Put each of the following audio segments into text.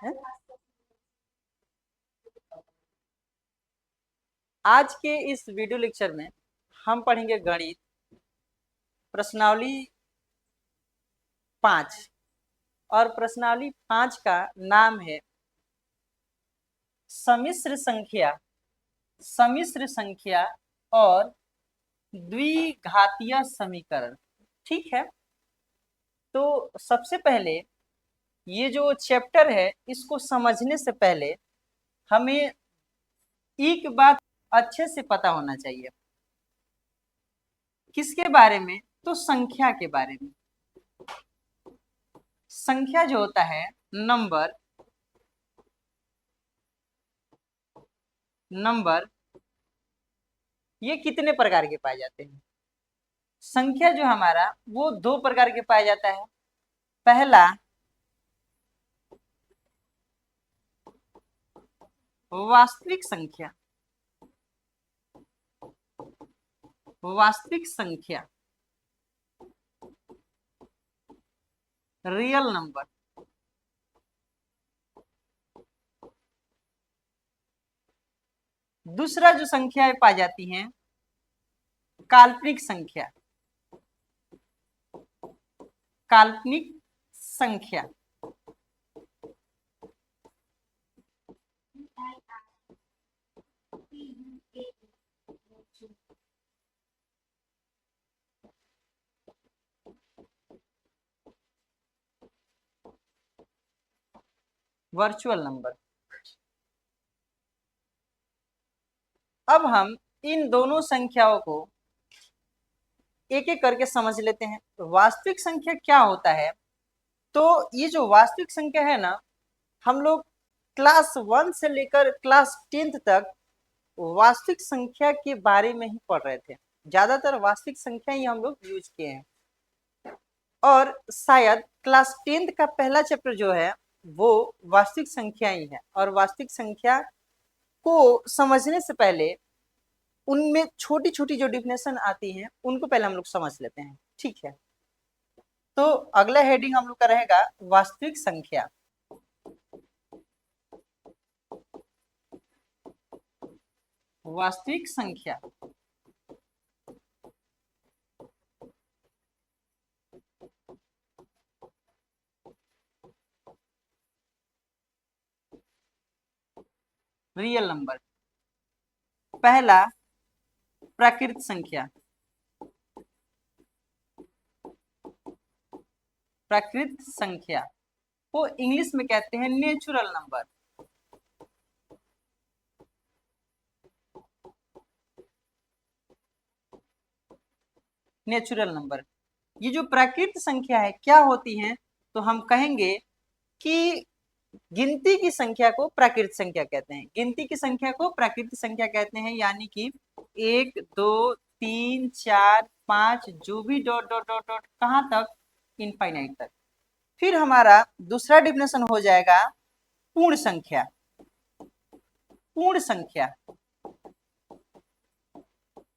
है? आज के इस वीडियो लेक्चर में हम पढ़ेंगे गणित प्रश्नावली 5 और प्रश्नावली 5 का नाम है सम्मिश्र संख्या और द्विघातीय समीकरण। ठीक है, तो सबसे पहले ये जो चैप्टर है इसको समझने से पहले हमें एक बात अच्छे से पता होना चाहिए। किसके बारे में? तो संख्या के बारे में। संख्या जो होता है नंबर ये कितने प्रकार के पाए जाते हैं? संख्या जो हमारा वो 2 प्रकार के पाया जाता है। पहला वास्तविक संख्या रियल नंबर। दूसरा जो संख्याएं पाई जाती हैं काल्पनिक संख्या। Virtual number. अब हम इन दोनों संख्याओं को एक एक करके समझ लेते हैं। तो वास्तविक संख्या क्या होता है? तो ये जो वास्तविक संख्या है ना, हम लोग क्लास 1 से लेकर क्लास 10th तक वास्तविक संख्या के बारे में ही पढ़ रहे थे। ज्यादातर वास्तविक संख्या ही हम लोग यूज किए हैं और शायद क्लास 10th का पहला चैप्टर जो है वो वास्तविक संख्या ही है। और वास्तविक संख्या को समझने से पहले उनमें छोटी छोटी जो डिफिनेशन आती हैं उनको पहले हम लोग समझ लेते हैं। ठीक है, तो अगला हेडिंग हम लोग का रहेगा वास्तविक संख्या। वास्तविक संख्या रियल नंबर। पहला प्राकृत संख्या। प्राकृत संख्या को इंग्लिश में कहते हैं नेचुरल नंबर। Natural number. ये जो प्राकृत संख्या है क्या होती है? तो हम कहेंगे कि गिनती की संख्या को प्राकृत संख्या कहते हैं। गिनती की संख्या को प्राकृत संख्या कहते हैं, यानी कि 1 2 3 4 5 जो भी डॉट डॉट डॉट डॉट कहाँ तक, इनफाइनाइट तक। फिर हमारा दूसरा डिफिनेशन हो जाएगा पूर्ण संख्या। पूर्ण संख्या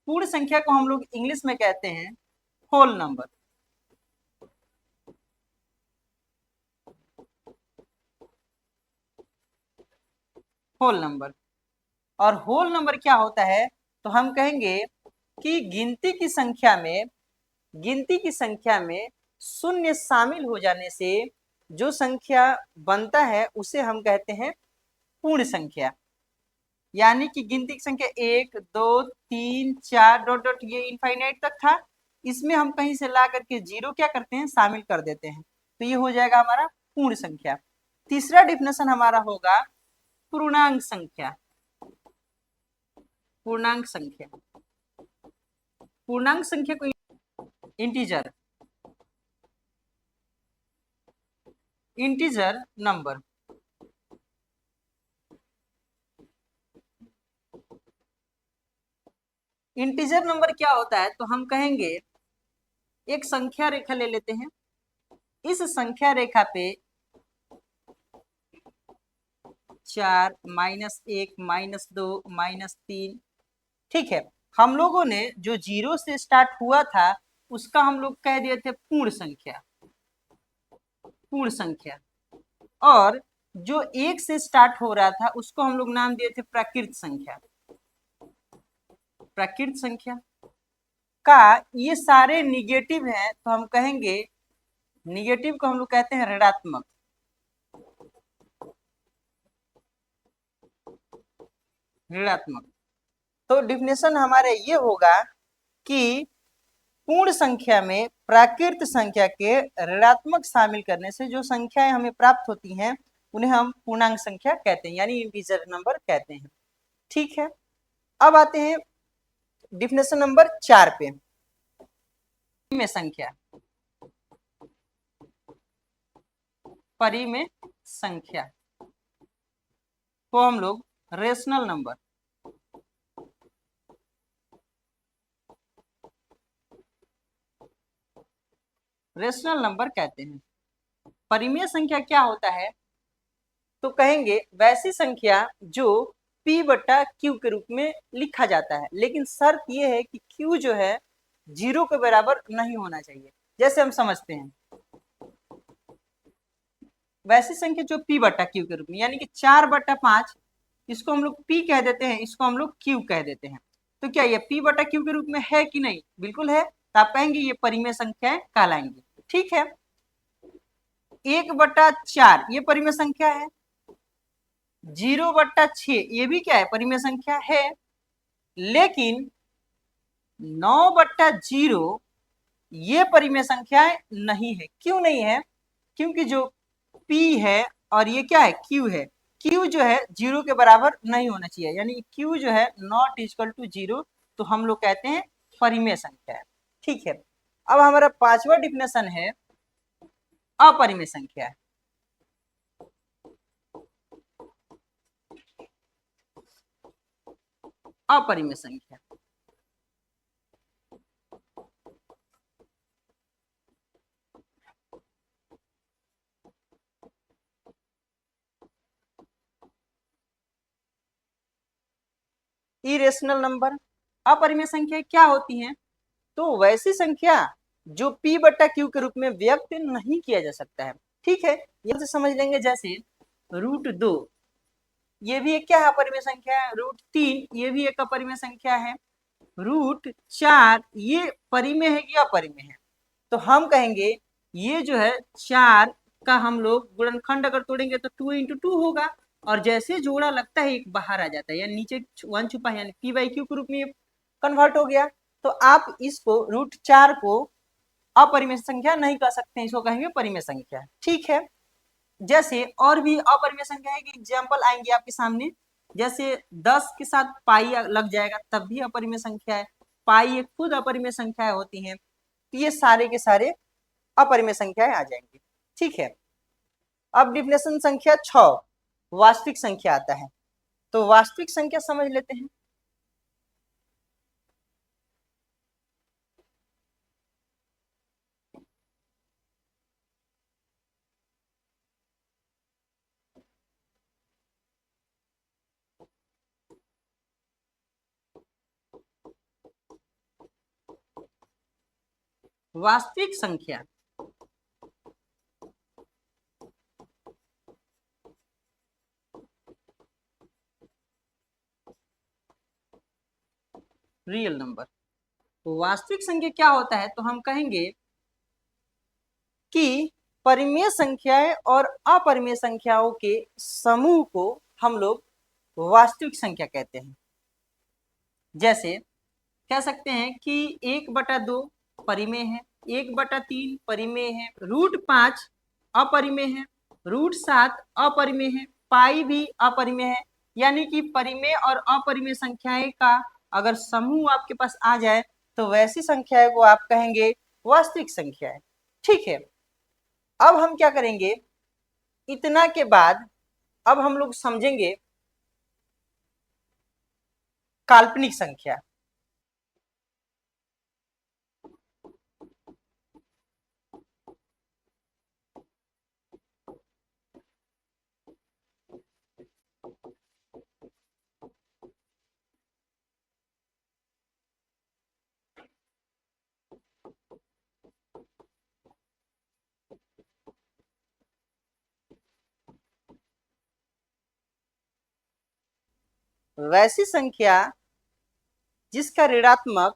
पूर्ण संख्या को हम लोग इंग्लिश में कहते हैं होल नंबर। Whole number. और होल नंबर क्या होता है? तो हम कहेंगे कि गिनती की संख्या में शून्य शामिल हो जाने से जो संख्या बनता है उसे हम कहते हैं पूर्ण संख्या। यानी कि गिनती की संख्या 1 2 3 4 डॉट डॉट ये इनफाइनाइट तक था, इसमें हम कहीं से ला करके जीरो क्या करते हैं, शामिल कर देते हैं, तो ये हो जाएगा हमारा पूर्ण संख्या। तीसरा डिफिनेशन हमारा होगा पूर्णांक संख्या। पूर्णांक संख्या पूर्णांक संख्या को इंटीजर नंबर। इंटीजर नंबर क्या होता है? तो हम कहेंगे एक संख्या रेखा ले लेते हैं। इस संख्या रेखा पे 4 -1 -2 -3, ठीक है, हम लोगों ने जो जीरो से स्टार्ट हुआ था उसका हम लोग कह दिए थे पूर्ण संख्या। और जो एक से स्टार्ट हो रहा था उसको हम लोग नाम दिए थे प्राकृत संख्या। प्राकृत संख्या का ये सारे निगेटिव हैं तो हम कहेंगे निगेटिव को हम लोग कहते हैं ऋणात्मक। ऋणात्मक। तो डिफिनेशन हमारे ये होगा कि पूर्ण संख्या में प्राकृत संख्या के ऋणात्मक शामिल करने से जो संख्याएं हमें प्राप्त होती हैं उन्हें हम पूर्णांक संख्या कहते हैं, यानी इंटीजर नंबर कहते हैं। ठीक है, अब आते हैं डिफिनेशन नंबर 4 पे। परिमेय संख्या। परिमेय संख्या को हम लोग रेशनल नंबर, रेशनल नंबर कहते हैं। परिमेय संख्या क्या होता है तो कहेंगे वैसी संख्या जो p बटा क्यू के रूप में लिखा जाता है, लेकिन शर्त यह है कि q जो है 0 के बराबर नहीं होना चाहिए। जैसे हम समझते हैं वैसी संख्या जो p बटा क्यू के रूप में, यानी कि 4/5, इसको हम लोग p कह देते हैं, इसको हम लोग q कह देते हैं। तो क्या ये p बटा क्यू के रूप में है कि नहीं? बिल्कुल है। तो आप कहेंगे ये परिमेय संख्याएं कहलाएंगी। ठीक है, 1/4 ये परिमेय संख्या है। 0/6 ये भी क्या है? परिमेय संख्या है। लेकिन 9/0 ये परिमेय संख्याएं नहीं है। क्यों नहीं है? क्योंकि जो p है और ये क्या है? q है। q जो है 0 के बराबर नहीं होना चाहिए, यानी q जो है नॉट इक्वल टू 0, तो हम लोग कहते हैं परिमेय संख्या है। ठीक है, अब हमारा 5वां डिफिनेशन है अपरिमेय संख्या। अपरिमेय संख्या इरेशनल नंबर। अपरिमेय संख्या क्या होती हैं? तो वैसी संख्या जो p बटा क्यू के रूप में व्यक्त नहीं किया जा सकता है। ठीक है, ये से समझ लेंगे। जैसे √2 ये भी एक क्या है? अपरिमेय संख्या है। √3 ये भी एक अपरिमेय संख्या है। √4 ये परिमेय है कि अपरिमेय है? तो हम कहेंगे ये जो है 4 का हम लोग गुणनखंड अगर तोड़ेंगे तो 2 × 2 होगा, और जैसे जोड़ा लगता है एक बाहर आ जाता है, यानी नीचे 1 छुपा है, यानी p/q के रूप में कन्वर्ट हो गया। तो आप इसको √4 को अपरिमेय संख्या नहीं कह सकते, इसको कहेंगे परिमेय संख्या। ठीक है, जैसे और भी अपरिमेय संख्या है कि एग्जाम्पल आएंगे आपके सामने। जैसे 10 के साथ पाई लग जाएगा तब भी अपरिमेय संख्या है। पाई एक खुद अपरिमेय संख्याएं होती हैं। तो ये सारे के सारे अपरिमेय संख्याएं आ जाएंगी। ठीक है, अब डिफिनेशन संख्या 6 वास्तविक संख्या आता है। तो वास्तविक संख्या समझ लेते हैं। वास्तविक संख्या रियल नंबर। तो वास्तविक संख्या क्या होता है? तो हम कहेंगे कि परिमेय संख्याएं और अपरिमेय संख्याओं के समूह को हम लोग वास्तविक संख्या कहते हैं। जैसे कह सकते हैं कि 1/2 परिमेय है, 1/3 परिमेय है, √5 अपरिमेय है, √7 अपरिमेय है, पाई भी अपरिमेय है। यानी कि परिमेय और अपरिमेय संख्याएं का अगर समूह आपके पास आ जाए तो वैसी संख्याएं को आप कहेंगे वास्तविक संख्याएं। ठीक है, अब हम क्या करेंगे? इतना के बाद अब हम लोग समझेंगे काल्पनिक संख्या। वैसी संख्या जिसका ऋणात्मक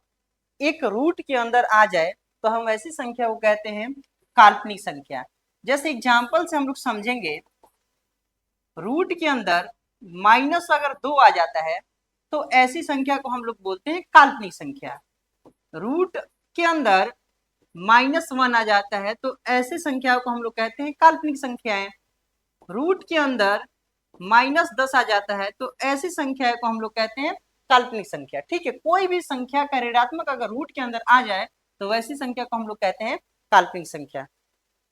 एक रूट के अंदर आ जाए तो हम वैसी संख्या को कहते हैं काल्पनिक संख्या। जैसे एग्जाम्पल से हम लोग समझेंगे, रूट के अंदर माइनस अगर 2 आ जाता है तो ऐसी संख्या को हम लोग बोलते हैं काल्पनिक संख्या। रूट के अंदर -1 आ जाता है तो ऐसे संख्या को हम लोग कहते हैं काल्पनिक संख्याएं। रूट के अंदर -10 आ जाता है तो ऐसी संख्या को हम लोग कहते हैं काल्पनिक संख्या। ठीक है, कोई भी संख्या का ऋणात्मक अगर रूट के अंदर आ जाए तो वैसी संख्या को हम लोग कहते हैं काल्पनिक संख्या।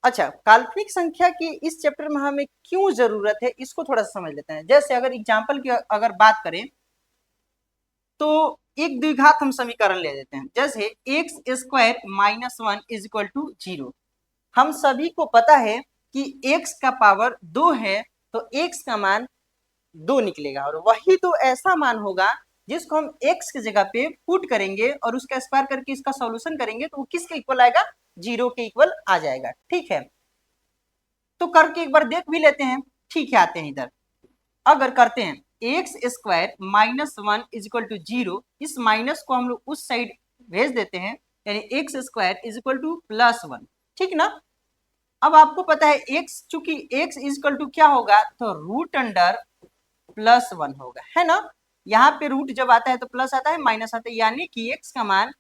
अच्छा, काल्पनिक संख्या की इस चैप्टर में हमें क्यों जरूरत है इसको थोड़ा सा समझ लेते हैं। जैसे अगर एग्जाम्पल की अगर बात करें तो एक द्विघात हम समीकरण ले लेते हैं। जैसे x square -1 is equal to 0। हम सभी को पता है कि x का पावर 2 है तो x का मान 2 निकलेगा, और वही तो ऐसा मान होगा जिसको हम x की जगह पे पुट करेंगे और उसका स्क्वायर करके इसका सॉल्यूशन करेंगे तो वो किसके इक्वल आएगा? 0 के इक्वल आ जाएगा। ठीक है, तो करके एक बार देख भी लेते हैं। ठीक है, आते हैं इधर। अगर करते हैं x square -1 is equal to 0, इस माइनस को हम लोग उस साइड भेज देते हैं, यानी x square is equal to +1। ठीक ना? अब आपको पता है x, चूंकि x इज इक्वल टू क्या होगा तो रूट अंडर +1 होगा, है ना? यहाँ पे रूट जब आता है तो प्लस आता है, माइनस आता है, यानी कि x का मान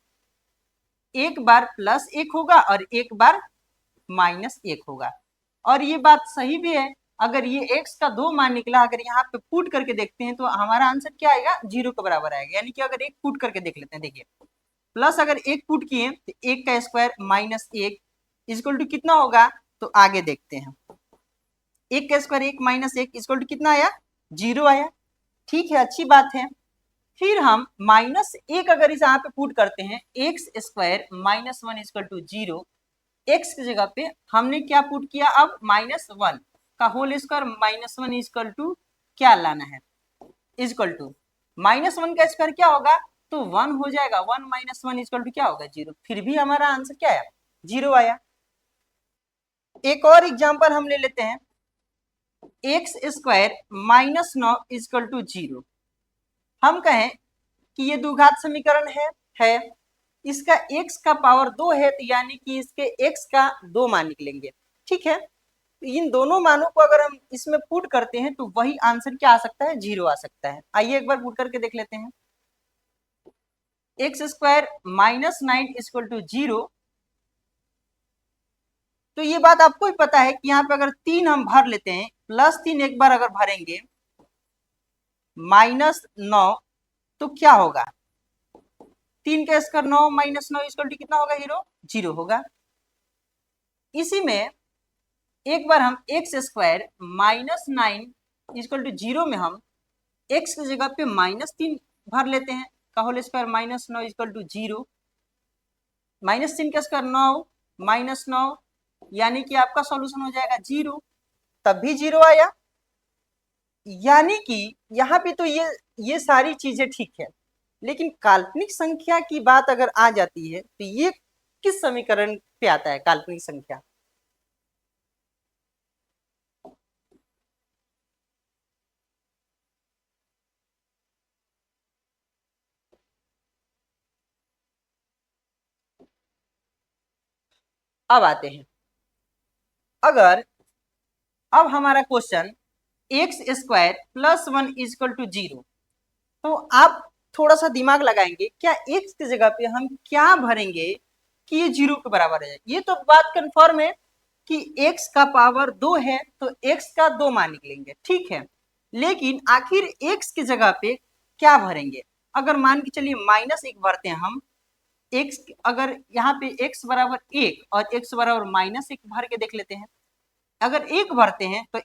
एक बार +1 होगा और एक बार -1 होगा। और ये बात सही भी है, अगर ये x का 2 मान निकला, अगर यहाँ पे पुट करके देखते हैं तो हमारा आंसर क्या आएगा? 0 के बराबर आएगा। यानी कि अगर एक पुट करके देख लेते हैं, देखिए प्लस अगर एक पुट किए तो 1 का स्क्वायर -1 इक्वल टू कितना होगा? तो आगे देखते हैं। 1 का स्क्वायर 1 -1 इक्वल टू कितना आया? 0 आया। ठीक है, अच्छी बात है। फिर हम -1 अगर इस यहाँ पे पुट करते हैं, x square -1 equal to 0, x की जगह पे हमने क्या पुट किया? अब -1 का होल स्क्वायर -1 इक्वल टू क्या लाना है? इक्वल टू -1 का स्क्वायर क्या होगा? तो 1 हो जाएगा। 1 - 1 इक्वल टू क्या होगा? 0। फिर भी हमारा आंसर क्या आया? 0 आया। एक और एग्जांपल हम ले लेते हैं, एक्स स्क्वायर -9 इक्वल टू 0। हम कहें कि ये द्विघात समीकरण है इसका x का पावर 2 है, तो यानी कि इसके x का 2 मान निकलेंगे। ठीक है, तो इन दोनों मानों को अगर हम इसमें पुट करते हैं तो वही आंसर क्या आ सकता है? 0 आ सकता है। आइए एक बार पुट करके देख लेते हैं। एक्स स्क्वायर -9 इक्वल टू 0, तो ये बात आपको भी पता है कि यहाँ पे अगर 3 हम भर लेते हैं, +3 एक बार अगर भरेंगे, -9 तो क्या होगा? 3 का स्क्वायर 9 -9 इक्वल टू कितना होगा? 0 होगा। इसी में एक बार हम एक्स स्क्वायर -9 इक्वल टू 0 में हम x की जगह पे -3 भर लेते हैं, का होल स्क्वायर -9 इक्वल टू 0। -3 का स्क्वायर 9 -9, यानी कि आपका सॉल्यूशन हो जाएगा 0। तब भी 0 आया। यानी कि यहाँ पे तो ये सारी चीजें ठीक है, लेकिन काल्पनिक संख्या की बात अगर आ जाती है तो ये किस समीकरण पे आता है? काल्पनिक संख्या अब आते हैं। अगर अब हमारा question x square +1 equal to 0, तो आप थोड़ा सा दिमाग लगाएंगे, क्या एक्स की जगह पे हम क्या भरेंगे कि ये 0 के बराबर है? ये तो बात कंफर्म है कि x का पावर 2 है तो x का 2 मान निकलेंगे। ठीक है, लेकिन आखिर x की जगह पे क्या भरेंगे? अगर मान के चलिए -1 भरते हैं हम, x अगर यहाँ पे x बराबर 1 और x बराबर -1 भर के देख लेते हैं। अगर 1 भरते हैं तो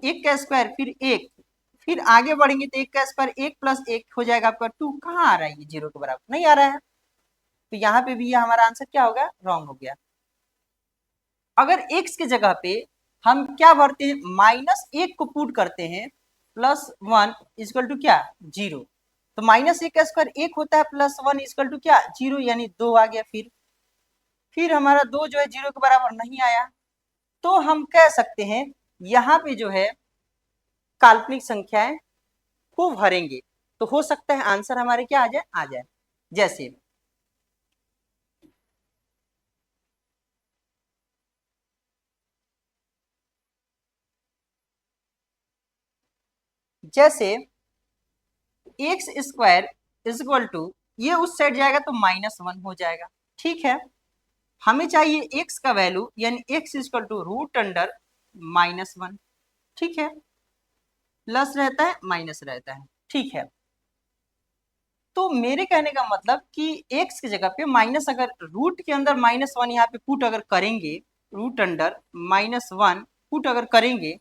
1 का स्क्वायर फिर 1, फिर आगे बढ़ेंगे तो 1 का स्क्वायर 1 + 1 हो जाएगा आपका 2। कहाँ आ रहा है? ये 0 के बराबर नहीं आ रहा है, तो यहाँ पे भी ये हमारा आंसर क्या होगा? रॉन्ग हो गया। अगर x की जगह पे हम क्या भरते हैं? -1 को पुट करते हैं, +1 इक्वल टू क्या? 0। तो -1 का स्क्वायर 1 होता है, +1 इक्वल टू क्या? 0, यानी 2 आ गया। फिर हमारा 2 जो है 0 के बराबर नहीं आया, तो हम कह सकते हैं यहाँ पे जो है काल्पनिक संख्याएं को भरेंगे। तो हो सकता है आंसर हमारे क्या आ जाए। जैसे जैसे x square is equal to, ये उस साइड जाएगा तो -1 हो जाएगा। ठीक है, हमें चाहिए एक्स का वैल्यू, यानी x is equal to root under -1। ठीक है, प्लस रहता है माइनस रहता है। ठीक है, तो मेरे कहने का मतलब कि एक्स की जगह पे माइनस, अगर रूट के अंदर -1 यहाँ पे पुट अगर करेंगे, रूट अंडर -1 पुट अगर करेंगे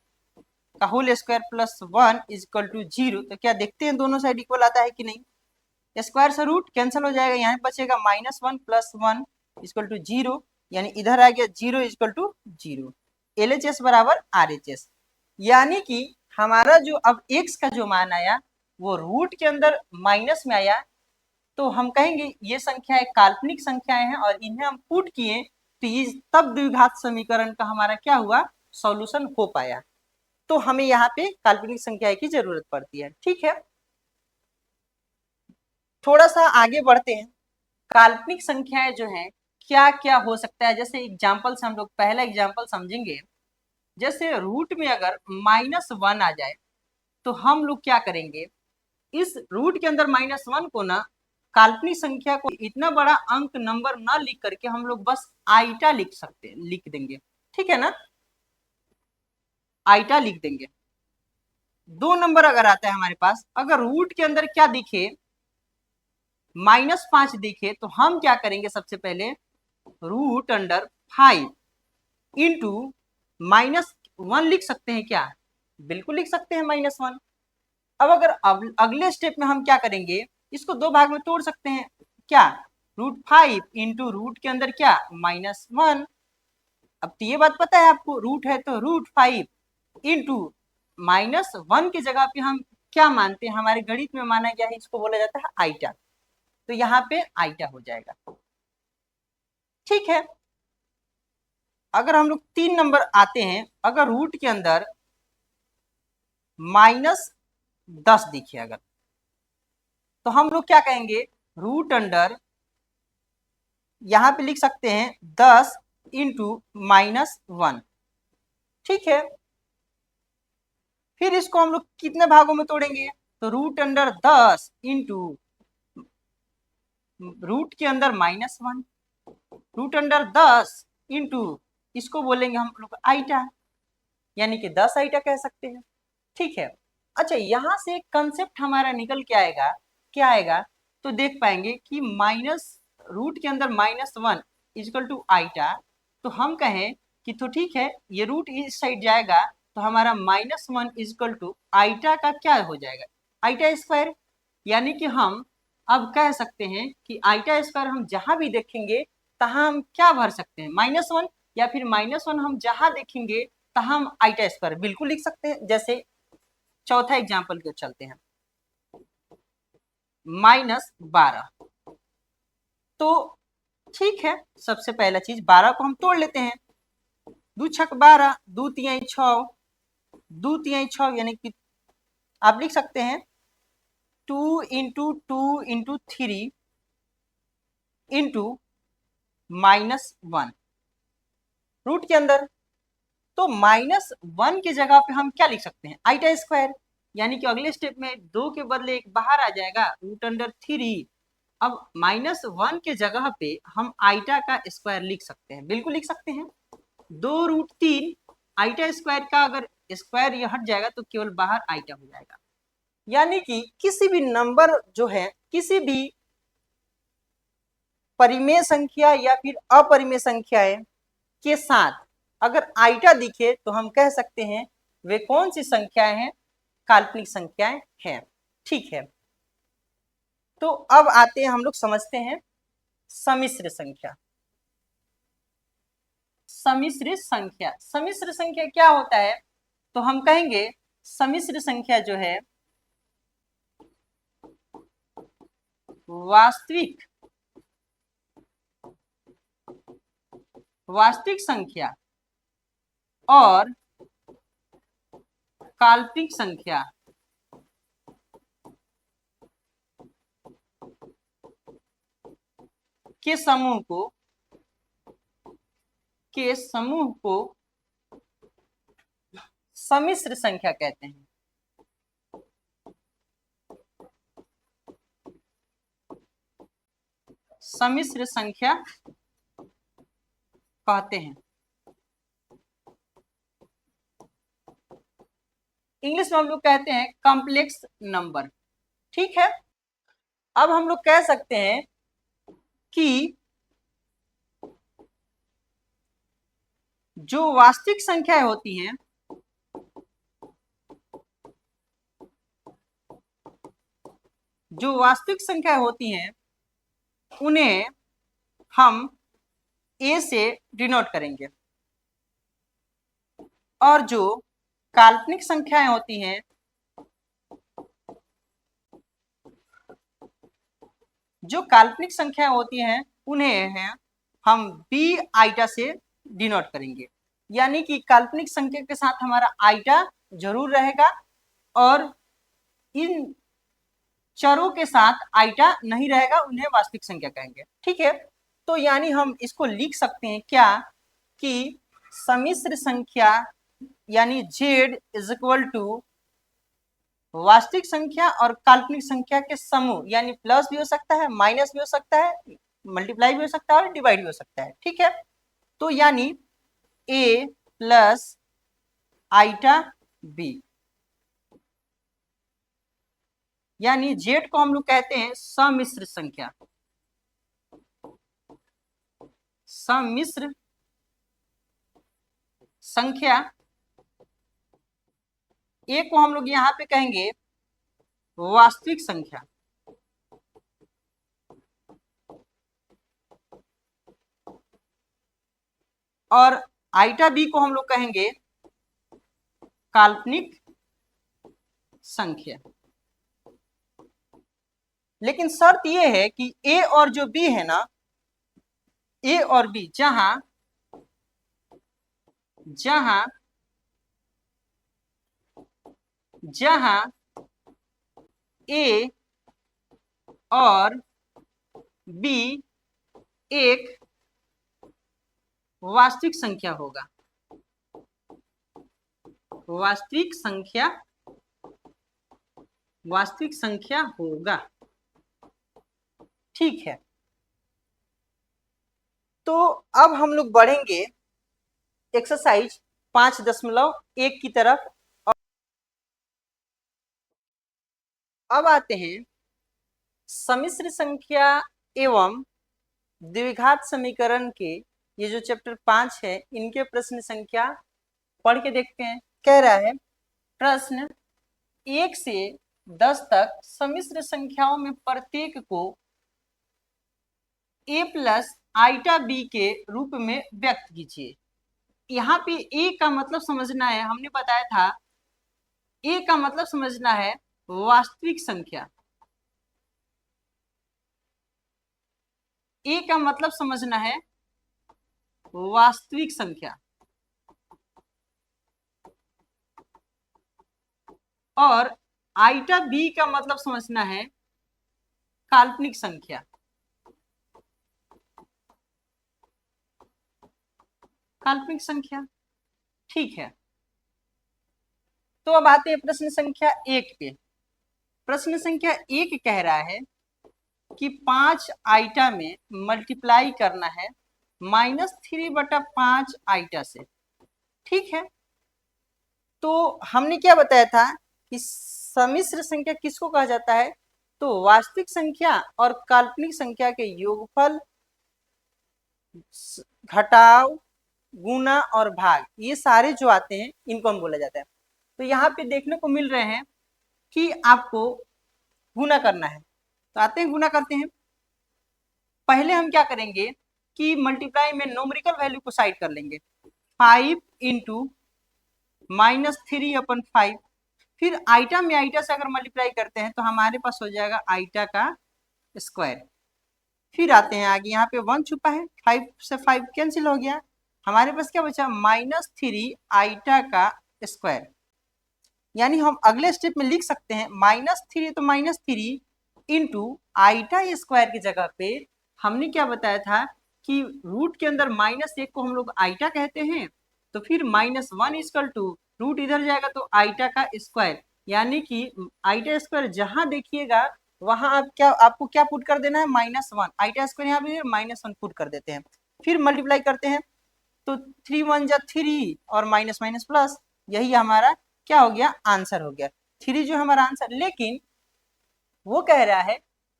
का whole square plus 1 is equal to 0, तो क्या देखते हैं दोनों साइड इक्वल आता है कि नहीं। स्क्वायर से रूट कैंसिल हो जाएगा, यहाँ बचेगा -1 प्लस 1 इक्वल टू 0, यानी इधर आ गया 0 इक्वल टू 0। LHS बराबर RHS, यानी कि हमारा जो अब x का जो मान आया वो रूट के अंदर माइनस में आया, तो हम कहेंगे ये संख्याएं काल्पनिक संख्याएं हैं और इन्हें हम पुट किए तो ये तब द्विघात समीकरण का हमारा क्या हुआ, सॉल्यूशन हो पाया। तो हमें यहाँ पे काल्पनिक संख्याएं की जरूरत पड़ती है। ठीक है, थोड़ा सा आगे बढ़ते हैं। काल्पनिक संख्याएं जो हैं क्या क्या हो सकता है, जैसे एग्जाम्पल से हम लोग पहला एग्जाम्पल समझेंगे। जैसे रूट में अगर -1 आ जाए तो हम लोग क्या करेंगे, इस रूट के अंदर -1 को ना, काल्पनिक संख्या को इतना बड़ा अंक नंबर ना लिख करके हम लोग बस आइटा लिख सकते हैं, लिख देंगे। ठीक है ना, आइटा लिख देंगे। 2 नंबर अगर आता है हमारे पास, अगर रूट के अंदर क्या दिखे, -5 दिखे, तो हम क्या करेंगे, सबसे पहले रूट अंडर 5 इंटू -1 लिख सकते हैं क्या, बिल्कुल लिख सकते हैं -1। अब अगर अगले स्टेप में हम क्या करेंगे, इसको 2 भाग में तोड़ सकते हैं क्या, √5 इंटू रूट के अंदर क्या -1। अब तो ये बात पता है आपको, रूट है तो √5 इंटू -1 की जगह पे हम क्या मानते हैं, हमारे गणित में माना गया है, इसको बोला जाता है आइटा, तो यहाँ पे आइटा हो जाएगा। ठीक है, अगर हम लोग 3 नंबर आते हैं, अगर रूट के अंदर -10 दिखे अगर, तो हम लोग क्या कहेंगे, रूट अंडर, यहाँ पे लिख सकते हैं 10 इंटू -1। ठीक है, फिर इसको हम लोग कितने भागों में तोड़ेंगे, तो रूट अंडर 10 इंटू रूट के अंदर -1, रूट अंडर 10 इंटू इसको बोलेंगे हम लोग आइटा, यानी कि 10 आइटा कह सकते हैं। ठीक है, अच्छा यहाँ से एक कंसेप्ट हमारा निकल के आएगा, क्या आएगा, तो देख पाएंगे कि माइनस रूट के अंदर -1 इक्वल टू आइटा, तो हम कहें कि तो ठीक है, ये रूट इस साइड जाएगा तो हमारा -1 इक्वल टू आइटा का क्या हो जाएगा, आइटा स्क्वायर। यानी कि हम अब कह सकते हैं कि आइटा स्क्वायर हम जहां भी देखेंगे तहां हम क्या भर सकते हैं, -1, या फिर -1 हम जहां देखेंगे तहां हम आइटा स्क्वायर बिल्कुल लिख सकते हैं। जैसे चौथा एग्जाम्पल को चलते हैं, -12, तो ठीक है, सबसे पहला चीज 12 को हम तोड़ लेते हैं, 2×6 = 12, 2×3 = 6, 2×3 = 6, यानी कि आप लिख सकते हैं 2 इंटू 2 इंटू 3 इंटू -1 रूट के अंदर, तो -1 की जगह पे हम क्या लिख सकते हैं, आइटा स्क्वायर, यानी कि अगले स्टेप में 2 के बदले 1 बाहर आ जाएगा, रूट अंडर 3। अब -1 के जगह पे हम आइटा का स्क्वायर लिख सकते हैं, बिल्कुल लिख सकते हैं, 2√3 आइटा स्क्वायर का अगर स्क्वायर ये हट जाएगा तो केवल बाहर आइटा हो जाएगा। यानी कि किसी भी नंबर जो है, किसी भी परिमेय संख्या या फिर अपरिमेय संख्याएं के साथ अगर आइटा दिखे तो हम कह सकते हैं वे कौन सी संख्याएं हैं, काल्पनिक संख्याएं हैं। ठीक है, तो अब आते हैं, हम लोग समझते हैं सम्मिश्र संख्या। सम्मिश्र संख्या, सम्मिश्र संख्या क्या होता है, तो हम कहेंगे सम्मिश्र संख्या जो है वास्तविक वास्तविक संख्या और काल्पनिक संख्या के समूह को सम्मिश्र संख्या कहते हैं। सम्मिश्र संख्या कहते हैं। इंग्लिश में हम लोग कहते हैं कॉम्प्लेक्स नंबर। ठीक है, अब हम लोग कह सकते हैं कि जो वास्तविक संख्याएं होती हैं उन्हें हम ए से डिनोट करेंगे, और जो काल्पनिक संख्याएं होती हैं उन्हें हम बी आइटा से डिनोट करेंगे। यानी कि काल्पनिक संख्या के साथ हमारा आइटा जरूर रहेगा और इन चरों के साथ आइटा नहीं रहेगा, उन्हें वास्तविक संख्या कहेंगे। ठीक है, तो यानी हम इसको लिख सकते हैं क्या कि सम्मिश्र संख्या यानी z इज इक्वल टू वास्तविक संख्या और काल्पनिक संख्या के समूह, यानी प्लस भी हो सकता है, माइनस भी हो सकता है, मल्टीप्लाई भी हो सकता है और डिवाइड भी हो सकता है। ठीक है, तो यानी a प्लस आइटा b, यानी z को हम लोग कहते हैं सम्मिश्र संख्या। सम्मिश्र संख्या a को हम लोग यहाँ पे कहेंगे वास्तविक संख्या, और आइटा b को हम लोग कहेंगे काल्पनिक संख्या। लेकिन शर्त यह है कि a और जो b है ना, a और b जहां a और b एक वास्तविक संख्या होगा, वास्तविक संख्या होगा। ठीक है, तो अब हम लोग बढ़ेंगे एक्सरसाइज 5.1 की तरफ। अब आते हैं सम्मिश्र संख्या एवं द्विघात समीकरण के ये जो चैप्टर 5 है, इनके प्रश्न संख्या पढ़ के देखते हैं। कह रहा है प्रश्न 1 से 10 तक सम्मिश्र संख्याओं में प्रत्येक को a प्लस आइटा b के रूप में व्यक्त कीजिए। यहाँ पे a का मतलब समझना है, हमने बताया था a का मतलब समझना है वास्तविक संख्या। a का मतलब समझना है वास्तविक संख्या, और आइटा b का मतलब समझना है काल्पनिक संख्या। काल्पनिक संख्या। ठीक है, तो अब आते हैं प्रश्न संख्या 1 पे। प्रश्न संख्या 1 कह रहा है कि 5 आइटा में मल्टीप्लाई करना है -3/5 आइटा से। ठीक है, तो हमने क्या बताया था कि सम्मिश्र संख्या किसको कहा जाता है, तो वास्तविक संख्या और काल्पनिक संख्या के योगफल घटाव गुना और भाग, ये सारे जो आते हैं इनको हम बोला जाता है। तो यहाँ पे देखने को मिल रहे हैं कि आपको गुना करना है, तो आते हैं गुना करते हैं। पहले हम क्या करेंगे कि मल्टीप्लाई में न्यूमेरिकल वैल्यू को साइड कर लेंगे, 5 इंटू -3/5। फिर आइटा में आइटा से अगर मल्टीप्लाई करते हैं तो हमारे पास हो जाएगा आइटा का स्क्वायर। फिर आते हैं आगे, यहाँ पे 1 छुपा है, 5 से 5 कैंसिल हो गया, हमारे पास क्या बचा -3 आइटा का स्क्वायर। यानी हम अगले स्टेप में लिख सकते हैं -3 तो -3 इंटू आइटा स्क्वायर की जगह पे हमने क्या बताया था कि रूट के अंदर -1 को हम लोग आइटा कहते हैं, तो फिर -1 इक्वल टू रूट इधर जाएगा तो आइटा का स्क्वायर, यानी कि आइटा स्क्वायर जहां देखिएगा वहां आपको क्या पुट कर देना है, -1। आइटा स्क्वायर यहाँ पे -1 पुट कर देते हैं, फिर मल्टीप्लाई करते हैं तो 3 1 जा 3 और माइनस माइनस प्लस, यही हमारा क्या हो गया, आंसर हो गया 3 जो हमारा आंसर। लेकिन वो कह रहा है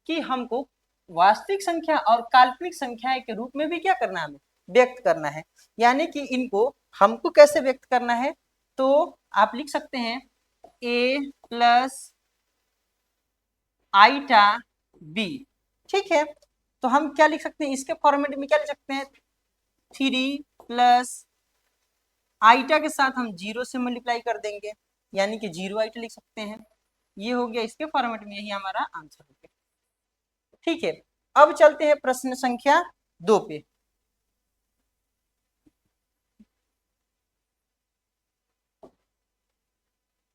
कि हमको वास्तविक संख्या और काल्पनिक संख्या के रूप में भी क्या करना है, हमें व्यक्त करना है, यानी कि इनको हमको कैसे व्यक्त करना है, तो आप लिख सकते हैं a प्लस आइटा b। ठीक है, तो हम क्या लिख सकते हैं, इसके फॉर्मेट में क्या लिख सकते हैं, 3 प्लस आइटा के साथ हम 0 से मल्टीप्लाई कर देंगे, यानी कि 0 आइटा लिख सकते हैं। ये हो गया इसके फॉर्मेट में, यही हमारा आंसर हो गया। ठीक है, अब चलते हैं प्रश्न संख्या 2 पे।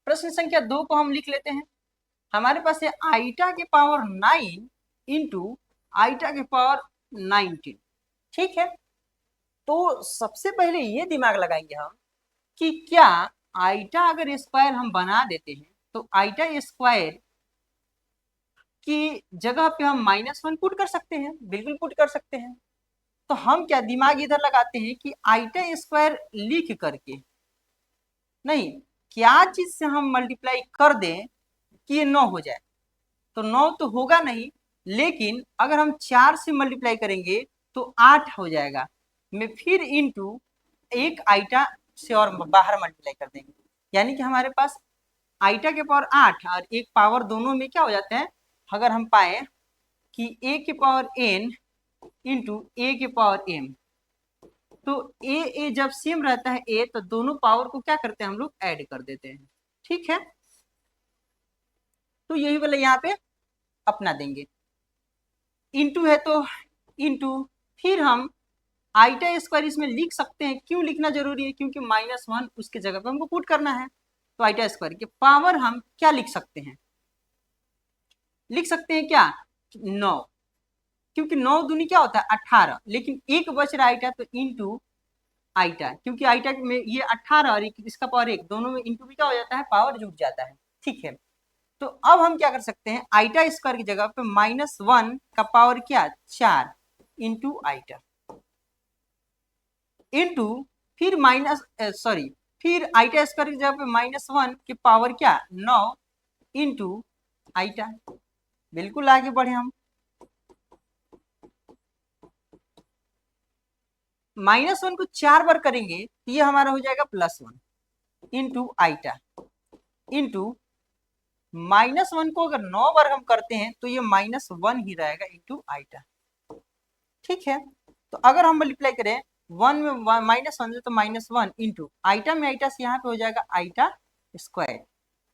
प्रश्न संख्या 2 को हम लिख लेते हैं। हमारे पास है आइटा के पावर 9 इंटू आइटा के पावर 19। ठीक है, तो सबसे पहले ये दिमाग लगाएंगे हम कि क्या आइटा अगर स्क्वायर हम बना देते हैं तो आइटा स्क्वायर की जगह पे हम -1 पुट कर सकते हैं, बिल्कुल पुट कर सकते हैं। तो हम क्या दिमाग इधर लगाते हैं कि आइटा स्क्वायर लिख करके, नहीं, क्या चीज से हम मल्टीप्लाई कर दें कि ये 9 हो जाए, तो 9 तो होगा नहीं, लेकिन अगर हम 4 से मल्टीप्लाई करेंगे तो 8 हो जाएगा। मैं फिर इनटू एक आइटा से और बाहर मल्टीप्लाई कर देंगे, यानी कि हमारे पास आइटा के पावर 8 और एक पावर दोनों में क्या हो जाता है, अगर हम पाए कि a के पावर n इंटू a के पावर m, तो a जब सेम रहता है a, तो दोनों पावर को क्या करते हैं हम लोग, ऐड कर देते हैं। ठीक है, तो यही वाला यहाँ पे अपना देंगे, इंटू है तो इंटू, फिर हम आइटा स्क्वायर इसमें लिख सकते हैं। क्यों लिखना जरूरी है, क्योंकि -1 उसके जगह पे हमको पुट करना है, तो आइटा स्क्वायर के पावर हम क्या लिख सकते हैं, लिख सकते हैं क्या, 9, क्योंकि 9 दूनी क्या होता है 18, लेकिन एक बच रहा आइटा तो इंटू आइटा, क्योंकि आइटा में ये 18 और इसका पावर 1, दोनों में इंटू भी क्या हो जाता है, पावर जुड़ जाता है। ठीक है, तो अब हम क्या कर सकते हैं, आइटा स्क्वायर की जगह पे -1 का पावर क्या, 4 इंटू आइटा, इंटू फिर फिर आइटा स्क्वायर की जगह पे -1 के पावर क्या, 9 इंटू आइटा। बिल्कुल आगे बढ़े हम, -1 को 4 बार करेंगे तो ये हमारा हो जाएगा +1 इंटू आइटा, इंटू -1 को अगर 9 बार हम करते हैं तो ये -1 ही रहेगा इंटू आइटा। ठीक है, तो अगर हम मल्टीप्लाई करें 1 में -1 से तो -1 इंटू आइटा में आइटा से यहाँ पे हो जाएगा आइटा स्क्वायर।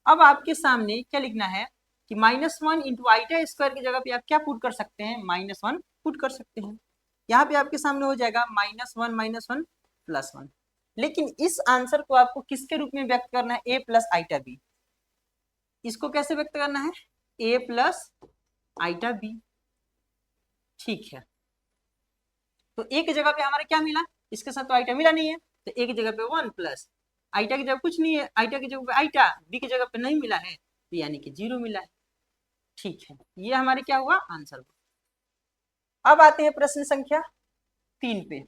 अब आपके सामने क्या लिखना है कि -1 इंटू आइटा स्क्वायर की जगह पे आप क्या पुट कर सकते हैं, -1 पुट कर सकते हैं। यहाँ पे आपके सामने हो जाएगा -1 +1। लेकिन इस आंसर को आपको किसके रूप में व्यक्त करना है, a प्लस आइटा b। इसको कैसे व्यक्त करना है, a प्लस आइटा b। ठीक है, तो एक जगह पे हमारा क्या मिला, इसके साथ तो आइटा मिला नहीं है, तो एक जगह पे 1 प्लस आइटा की जगह कुछ नहीं है, आइटा की जगह पे आइटा, बी की जगह पे नहीं मिला है, तो यानी कि 0 मिला है। ठीक है, ये हमारे क्या हुआ, आंसर हुआ। अब आते हैं प्रश्न संख्या 3 पे।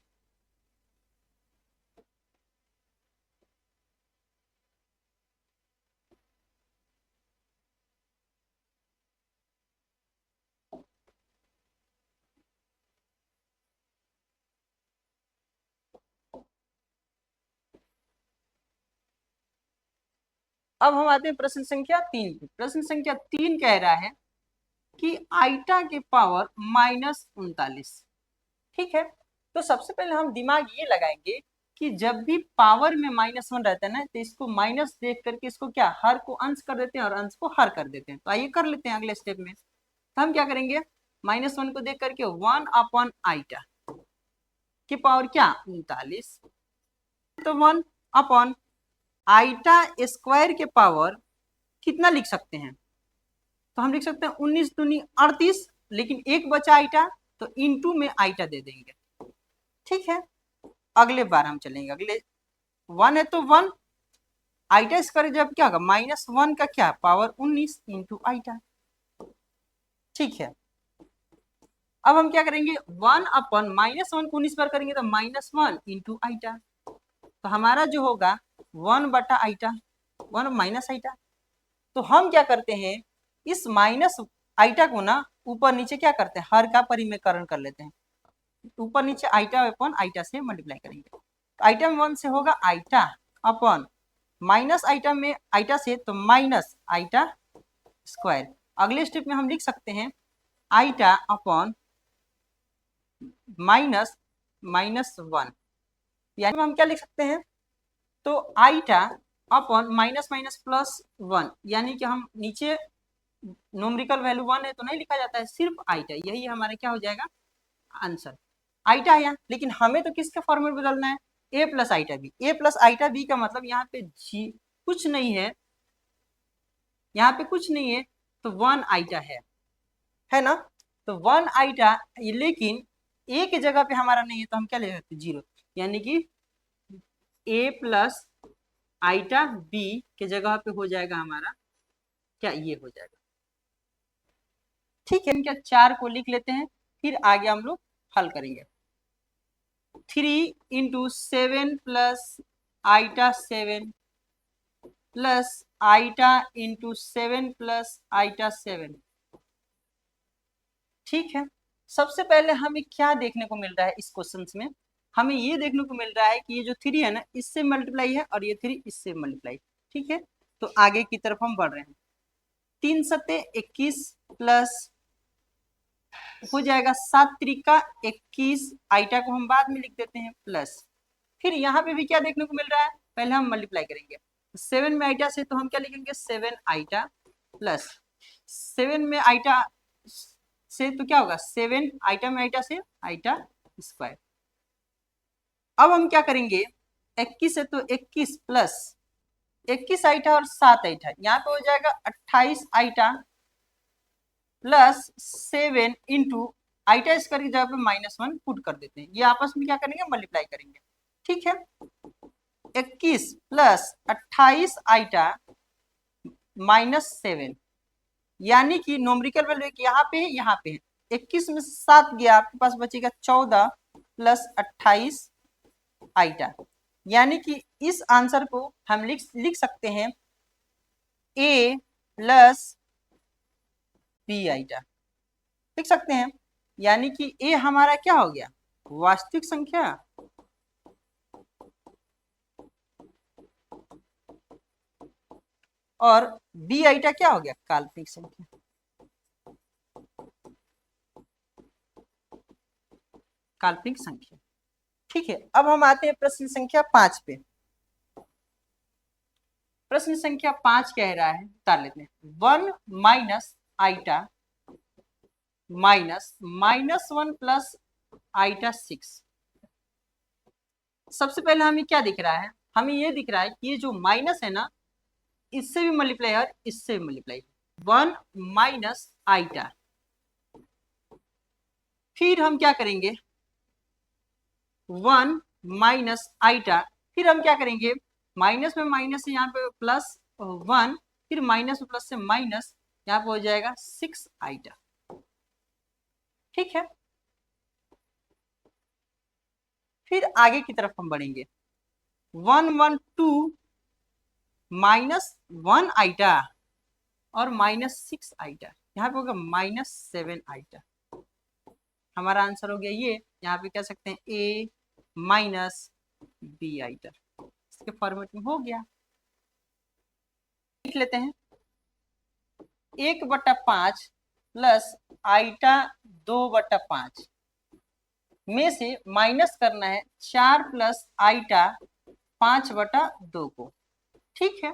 अब हम आते हैं प्रश्न संख्या 3 पे। प्रश्न संख्या 3 कह रहा है कि आइटा के पावर -39। ठीक है, तो सबसे पहले हम दिमाग ये लगाएंगे कि जब भी पावर में -1 रहता है ना, तो इसको माइनस देख करके इसको क्या, हर को अंश कर देते हैं और अंश को हर कर देते हैं। तो आइए कर लेते हैं अगले स्टेप में। तो हम क्या करेंगे, -1 को देख करके 1 अपॉन आइटा की पावर क्या, 39, तो 1 अपॉन आइटा स्क्वायर के पावर कितना लिख सकते हैं, तो हम लिख सकते हैं 19 दूनी 38, लेकिन एक बचा आइटा, तो इनटू में आइटा दे देंगे। ठीक है, अगले बार हम चलेंगे, अगले 1 है तो 1 आइटा स्क्वायर जब क्या होगा -1 का क्या पावर 19 इंटू आइटा। ठीक है, अब हम क्या करेंगे 1 अपन -1 को 19 बार करेंगे तो -1 इंटू आइटा, तो हमारा जो होगा 1 बटा आइटा, 1 माइनस आइटा। तो हम क्या करते हैं इस माइनस आइटा को ना ऊपर नीचे क्या करते हैं हर का परिमेयकरण कर लेते हैं, ऊपर नीचे आइटा अपन आइटा से मल्टीप्लाई करेंगे। तो आइटा में 1 से होगा आइटा अपन माइनस आइटा में आइटा से तो माइनस आइटा स्क्वायर। अगले स्टेप में हम लिख सकते हैं आइटा अपन -1, यानी हम क्या लिख सकते हैं तो आइटा अपन माइनस माइनस प्लस 1, यानी कि हम नीचे न्यूमेरिकल वैल्यू 1 है तो नहीं लिखा जाता है, सिर्फ आइटा, यही हमारा क्या हो जाएगा आंसर। आइटा है यहाँ, लेकिन हमें तो किसके फॉर्मेट बदलना है a plus iota b. a plus iota b का मतलब यहाँ पे जी कुछ नहीं है, यहाँ पे कुछ नहीं है तो 1 आइटा है ना, तो 1 आइटा, लेकिन a की जगह पे हमारा नहीं है तो हम क्या ले सकते 0, यानी कि a प्लस आइटा बी के जगह पे हो जाएगा हमारा क्या ये हो जाएगा। ठीक है, इनके 4 को लिख लेते हैं, फिर आगे हम लोग हल करेंगे। 3 into 7 plus iota 7 plus iota into 7 plus iota 7। ठीक है, सबसे पहले हमें क्या देखने को मिल रहा है इस क्वेश्चन में, हमें ये देखने को मिल रहा है कि ये जो 3 है ना इससे मल्टीप्लाई है और ये 3 इससे मल्टीप्लाई। ठीक है, तो आगे की तरफ हम बढ़ रहे हैं। 3 सत्ते 21 प्लस हो जाएगा 7 त्रिका 21, आइटा को हम बाद में लिख देते हैं प्लस, फिर यहाँ पे भी क्या देखने को मिल रहा है पहले हम मल्टीप्लाई करेंगे 7 में आइटा से, तो हम क्या लिखेंगे 7 आइटा प्लस 7 में आइटा से तो क्या होगा 7 आइटा में आइटा से आइटा स्क्वायर। अब हम क्या करेंगे 21 है तो 21 प्लस 21 आइटा और 7 आइटा, यहाँ पे हो जाएगा 28 iota plus 7 into iota square की जगह पे -1 पुट कर देते हैं, ये आपस में क्या करेंगे मल्टीप्लाई करेंगे। ठीक है, 21 प्लस 28 आइटा -7, यानी कि न्यूमेरिकल वैल्यू यहाँ पे है 21 में 7 गया आपके पास बचेगा 14 प्लस 28 आइटा, यानी कि इस आंसर को हम लिख सकते हैं a प्लस बी आइटा लिख सकते हैं, यानी कि a हमारा क्या हो गया वास्तविक संख्या और बी आइटा क्या हो गया काल्पनिक संख्या। काल्पनिक संख्या। ठीक है, अब हम आते हैं प्रश्न संख्या 5 पे। प्रश्न संख्या 5 कह रहा है, बता लेते हैं 1 माइनस आइटा -1 प्लस आइटा 6। सबसे पहले हमें क्या दिख रहा है, हमें ये दिख रहा है कि ये जो माइनस है ना इससे भी मल्टीप्लाई और इससे भी मल्टीप्लाई, 1 माइनस आइटा, फिर हम क्या करेंगे 1 माइनस आइटा, फिर हम क्या करेंगे माइनस में माइनस से यहाँ पे प्लस 1, फिर माइनस में प्लस से माइनस, यहाँ पे हो जाएगा 6 आइटा। ठीक है, फिर आगे की तरफ हम बढ़ेंगे 1 1 2 -1 आइटा और -6 आइटा, यहाँ पे होगा -7 आइटा। हमारा आंसर हो गया ये, यहाँ पे कह सकते हैं a माइनस बी आइटा, इसके फॉर्मेट में हो गया। लिख लेते हैं 1/5 प्लस आइटा 2/5 में से माइनस करना है 4 प्लस आइटा 5/2 को। ठीक है,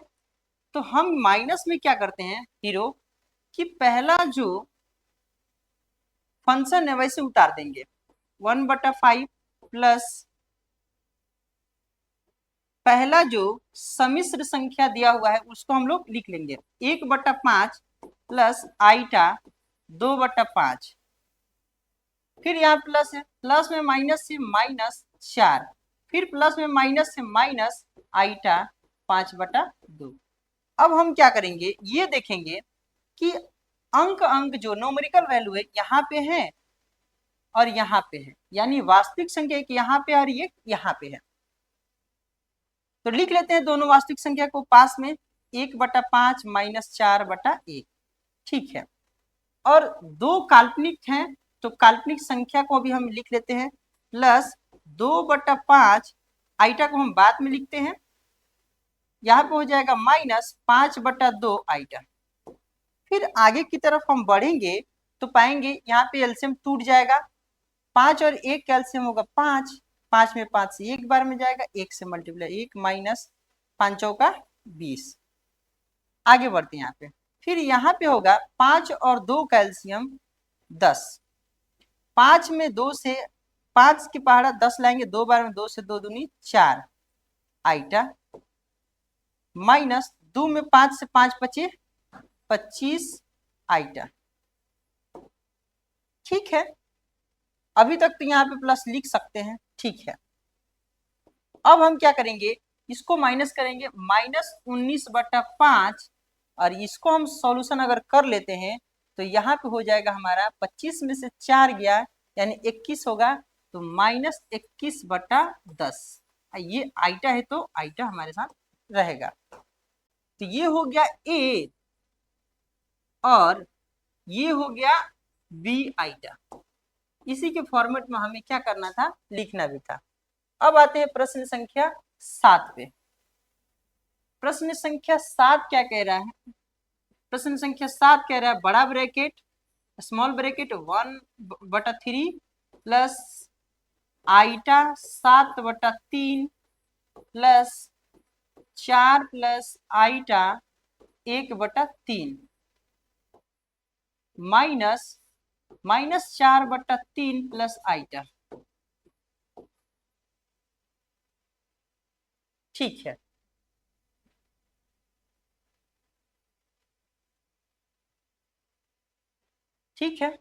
तो हम माइनस में क्या करते हैं हीरो कि पहला जो फंक्शन है वैसे उतार देंगे 1/5 प्लस पहला जो सम्मिश्र संख्या दिया हुआ है उसको हम लोग लिख लेंगे 1/5 प्लस आइटा 2/5 फिर यहाँ प्लस है, प्लस में माइनस से -4, फिर प्लस में माइनस से माइनस आइटा 5/2। अब हम क्या करेंगे, ये देखेंगे कि अंक अंक जो न्यूमेरिकल वैल्यू है यहाँ पे है और यहाँ पे है, यानी वास्तविक संख्या एक यहाँ पे और ये यहाँ पे है। तो लिख लेते हैं दोनों वास्तविक संख्या को पास में, 1/5 -4/1। ठीक है, और दो काल्पनिक हैं तो काल्पनिक संख्या को भी हम लिख लेते हैं, प्लस 2/5, आइटा को हम बाद में लिखते हैं, यहाँ पे हो जाएगा -5/2 आइटा। फिर आगे की तरफ हम बढ़ेंगे तो पाएंगे यहाँ पे एलसीएम टूट जाएगा, 5 और 1 का एलसीएम होगा 5, 5 में 5 से एक बार में जाएगा, 1 से मल्टीप्लाई 1 -5 चौका 20। आगे बढ़ते हैं यहाँ पे, फिर यहाँ पे होगा 5 और 2 का एलसीएम 10, 5 में 2 से 5 की पहाड़ा 10 लाएंगे, 2 बार में 2 से 2 दूनी 4 आइटा, माइनस 2 में 5 से 5 बचे 25 आइटा। ठीक है, अभी तक तो यहाँ पे प्लस लिख सकते हैं। ठीक है, अब हम क्या करेंगे, इसको माइनस करेंगे, -19/5, और इसको हम सॉल्यूशन अगर कर लेते हैं तो यहाँ पे हो जाएगा हमारा 25 में से 4 गया यानी 21 होगा, तो -21/10। ये आइटा है तो आइटा हमारे साथ रहेगा। तो ये हो गया ए और ये हो गया बी आइटा। इसी के फॉर्मेट में हमें क्या करना था, लिखना भी था। अब आते हैं प्रश्न संख्या 7 पे। प्रश्न संख्या 7 क्या कह रहा है, प्रश्न संख्या 7 कह रहा है बड़ा bracket small bracket 1/3 plus iota 7/3 plus 4 plus iota 1/3 minus -4/3 plus iota. ठीक है, ठीक है,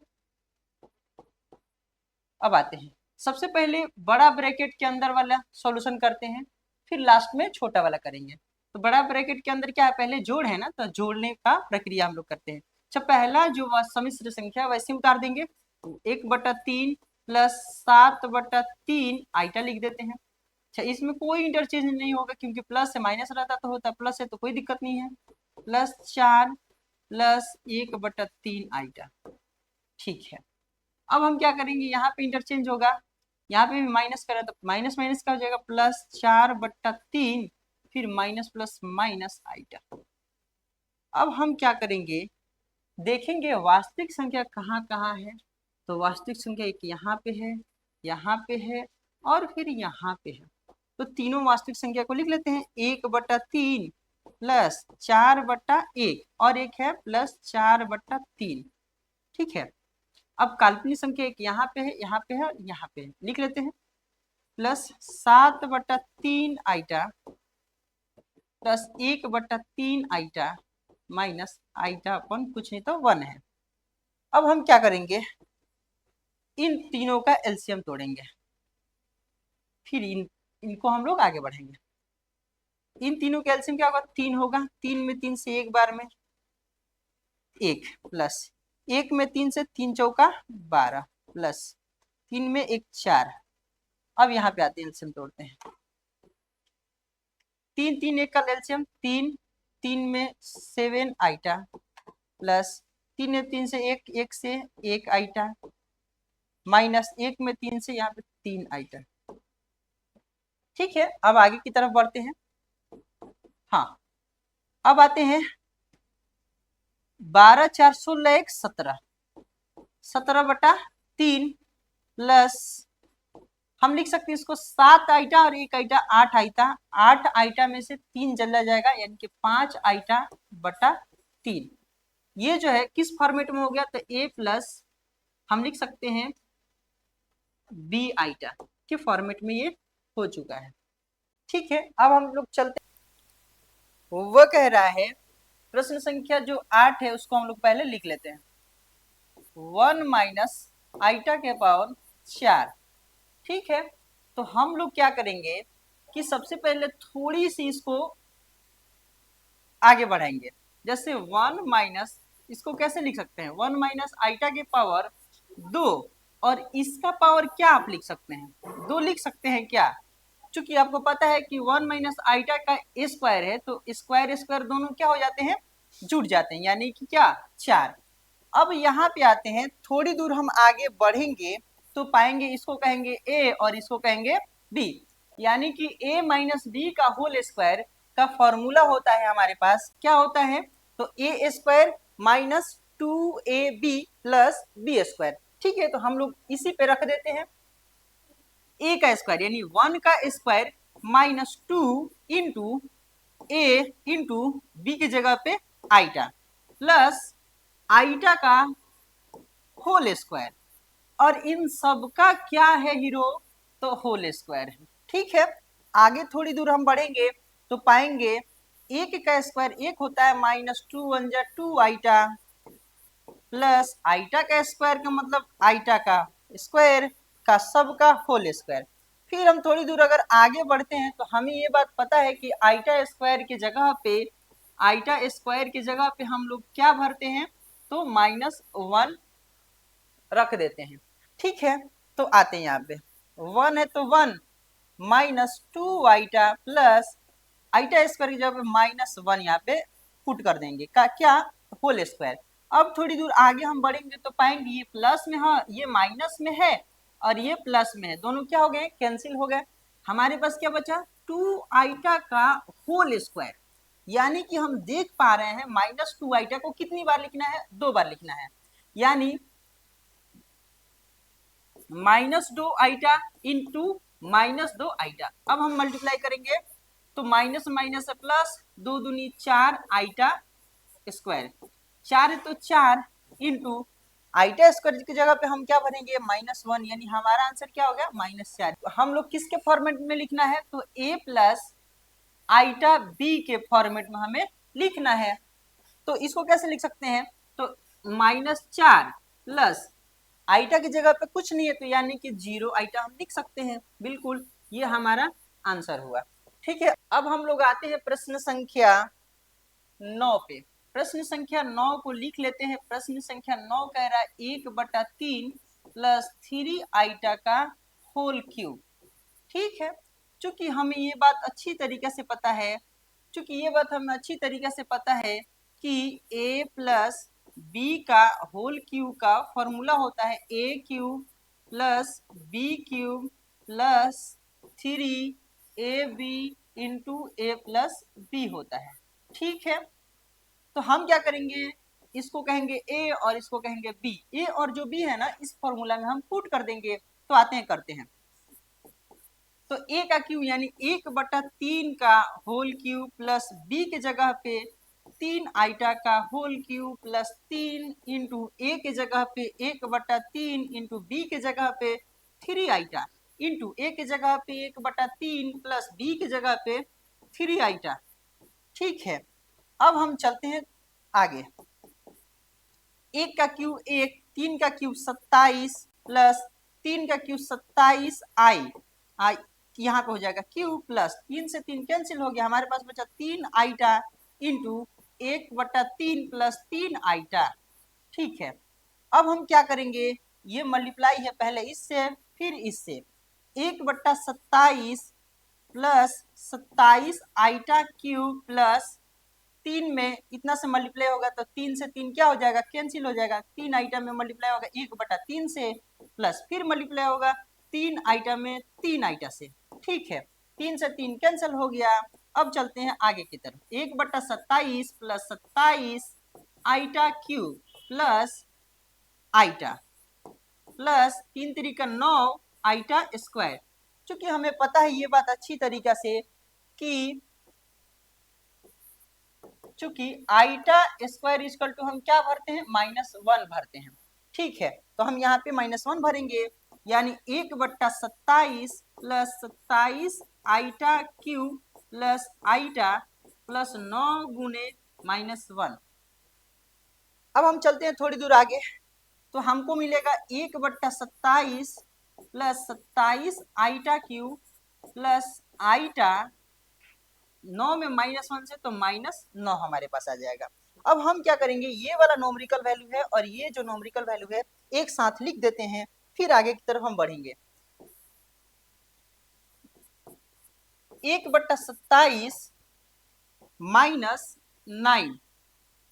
अब आते हैं सबसे पहले बड़ा ब्रैकेट के अंदर वाला सॉल्यूशन करते हैं, फिर लास्ट में छोटा वाला करेंगे। तो बड़ा ब्रैकेट के अंदर क्या है, पहले जोड़ है ना, तो जोड़ने का प्रक्रिया हम लोग करते हैं। अच्छा, पहला जो सम्मिश्र संख्या वैसे उतार देंगे, 1/3 प्लस 7/3 आइटा लिख देते हैं। अच्छा, इसमें कोई इंटरचेंज नहीं होगा क्योंकि प्लस से माइनस रहता तो होता, प्लस है तो कोई दिक्कत नहीं है, प्लस 4 प्लस 1/3 आइटा। ठीक है, अब हम क्या करेंगे, यहाँ पे इंटरचेंज होगा, यहाँ पे भी माइनस करें तो माइनस माइनस का हो जाएगा, +4/3 फिर माइनस प्लस माइनस आइटा। अब हम क्या करेंगे, देखेंगे वास्तविक संख्या कहाँ कहाँ है। तो वास्तविक संख्या एक यहाँ पे है और फिर यहाँ पे है। तो तीनों वास्तविक संख्या को लिख लेते हैं, 1/3 प्लस 4/1 और एक है प्लस 4/3। ठीक है, अब काल्पनिक संख्या एक यहाँ पे है, यहाँ पे है और यहाँ पे है, लिख लेते हैं, plus 7/3 eta plus 1/3 eta minus eta अपन कुछ नहीं तो 1 है। अब हम क्या करेंगे, इन तीनों का एलसीएम तोड़ेंगे, फिर इनको हम लोग आगे बढ़ेंगे। इन तीनों का एलसीएम क्या होगा, 3 होगा, 3 में 3 से एक बार में 1 प्लस 1 में 3 से 3 चौका 12 प्लस 3 में 1 4। अब यहाँ पे आते हैं, एलसीएम तोड़ते हैं, 3 3 1 का एलसीएम 3, 3 में 7 आइटा प्लस 3 में 3 से 1, 1 से 1 आइटा माइनस 1 में 3 से यहाँ पे 3 आइटा। ठीक है, अब आगे की तरफ बढ़ते हैं। हाँ, अब आते हैं 12 4 16 1 17, 17/3 प्लस हम लिख सकते हैं इसको 7 आइटा और 1 आइटा 8 आइटा, 8 आइटा में से 3 चला जाएगा यानी कि 5 आइटा/3। ये जो है किस फॉर्मेट में हो गया, तो a प्लस हम लिख सकते हैं b आइटा के फॉर्मेट में ये हो चुका है। ठीक है, अब हम लोग चलते हैं। वह कह रहा है प्रश्न संख्या जो 8 है उसको हम लोग पहले लिख लेते हैं, 1 - आइटा के पावर 4। ठीक है, तो हम लोग क्या करेंगे कि सबसे पहले थोड़ी सी इसको आगे बढ़ाएंगे। जैसे 1 माइनस, इसको कैसे लिख सकते हैं, 1 माइनस आइटा के पावर 2, और इसका पावर क्या आप लिख सकते हैं, 2 लिख सकते हैं क्या? चूंकि आपको पता है कि 1 माइनस आइटा का स्क्वायर है, तो स्क्वायर स्क्वायर दोनों क्या हो जाते हैं, जुड़ जाते हैं, यानी कि क्या, 4। अब यहाँ पे आते हैं, थोड़ी दूर हम आगे बढ़ेंगे तो पाएंगे, इसको कहेंगे a और इसको कहेंगे b, यानी कि a माइनस बी का होल स्क्वायर का फॉर्मूला होता है हमारे पास, क्या होता है, तो a square minus 2ab plus b square. ठीक है, तो हम लोग इसी पे रख देते हैं, a का स्क्वायर यानी 1 का square minus 2 into a into b की जगह पे आइटा प्लस आइटा का होल स्क्वायर, और इन सब का क्या है हीरो, तो होल स्क्वायर है। ठीक है, आगे थोड़ी दूर हम बढ़ेंगे तो पाएंगे एक का स्क्वायर एक होता है माइनस 2 वन जा 2 आइटा प्लस आइटा का स्क्वायर का मतलब आइटा का स्क्वायर का सब का होल स्क्वायर। फिर हम थोड़ी दूर अगर आगे बढ़ते हैं तो हमें ये बात पता है कि आइटा स्क्वायर की जगह पे, आइटा स्क्वायर की जगह पे हम लोग क्या भरते हैं, तो -1 रख देते हैं। ठीक है, तो आते हैं यहाँ पे 1 है तो 1 minus 2 iota plus iota square की जगह पे -1 यहाँ पे पुट कर देंगे का क्या, होल स्क्वायर। अब थोड़ी दूर आगे हम बढ़ेंगे तो पाएंगे ये प्लस में है, ये माइनस में है, और ये प्लस में है, दोनों क्या हो गए, कैंसिल हो गए। हमारे पास क्या बचा, 2 आइटा का होल स्क्वायर, यानी कि हम देख पा रहे हैं -2 आइटा को कितनी बार लिखना है, 2 बार लिखना है, यानी -2 आइटा इंटू -2 आइटा। अब हम मल्टीप्लाई करेंगे तो माइनस माइनस प्लस, 2 दूनी 4 आइटा स्क्वायर, 4 है तो 4 इंटू आइटा स्क्वायर की जगह पे हम क्या भरेंगे, -1, यानी हमारा आंसर क्या हो गया, -4। हम लोग किसके फॉर्मेट में लिखना है, तो a प्लस आइटा b के फॉर्मेट में हमें लिखना है। तो इसको कैसे लिख सकते हैं, तो -4 प्लस आइटा की जगह पे कुछ नहीं है तो यानी कि 0 आइटा हम लिख सकते हैं, बिल्कुल ये हमारा आंसर हुआ। ठीक है, अब हम लोग आते हैं प्रश्न संख्या 9 पे। प्रश्न संख्या 9 को लिख लेते हैं। प्रश्न संख्या 9 कह रहा है 1/3 प्लस 3 आइटा का होल क्यूब। ठीक है, चूंकि हमें ये बात अच्छी तरीके से पता है, चूंकि ये बात हमें अच्छी तरीके से पता है कि a प्लस बी का होल क्यूब का फॉर्मूला होता है a cube plus b cube plus 3ab into a plus b होता है। ठीक है, तो हम क्या करेंगे, इसको कहेंगे a और इसको कहेंगे b, a और जो b है ना इस फॉर्मूला में हम पुट कर देंगे। तो आते हैं करते हैं, तो a का क्यूब यानी 1/3 का होल क्यूब प्लस b के जगह पे 3 आइटा का whole cube plus 3 into a के जगह पे 1/3 इंटू b के जगह पे 3 आइटा इंटू a के जगह पे 1/3 प्लस b के जगह पे 3 आइटा। ठीक है, अब हम चलते हैं आगे। 1 का क्यूब 1, 3 का क्यूब 27 प्लस 3 का क्यूब 27 आई यहाँ पे हो जाएगा क्यूब प्लस 3 से 3 कैंसिल हो गया, हमारे पास बचा 3 आइटा इंटू 1/3 प्लस 3 आइटा। ठीक है, अब हम क्या करेंगे, ये मल्टीप्लाई है पहले इससे फिर इससे, 1/27 प्लस 27 आइटा क्यूब प्लस 3 में इतना से मल्टीप्लाई होगा तो 3 से 3 क्या हो जाएगा, कैंसिल हो जाएगा, 3 आइटम में मल्टीप्लाई होगा 1/3 से प्लस फिर मल्टीप्लाई होगा 3 आइटम में 3 आइटा से। ठीक है, 3 से 3 कैंसिल हो गया। अब चलते हैं आगे की तरफ, 1/27 plus 27 iota cube plus iota plus 3 3 का 9 आइटा स्क्वायर। चूंकि हमें पता है ये बात अच्छी तरीका से कि चूंकि आइटा स्क्वायर इक्वल टू हम क्या भरते हैं, -1 भरते हैं। ठीक है, तो हम यहाँ पे -1 भरेंगे, यानी 1/27 plus 27 iota cube plus iota plus 9 गुने -1। अब हम चलते हैं थोड़ी दूर आगे, तो हमको मिलेगा 1/27 plus 27 iota cube plus iota, 9 में -1 से तो -9 हमारे पास आ जाएगा। अब हम क्या करेंगे, ये वाला नोमरिकल वैल्यू है और ये जो नोमरिकल वैल्यू है एक साथ लिख देते हैं, फिर आगे की तरफ हम बढ़ेंगे। 1/27 -9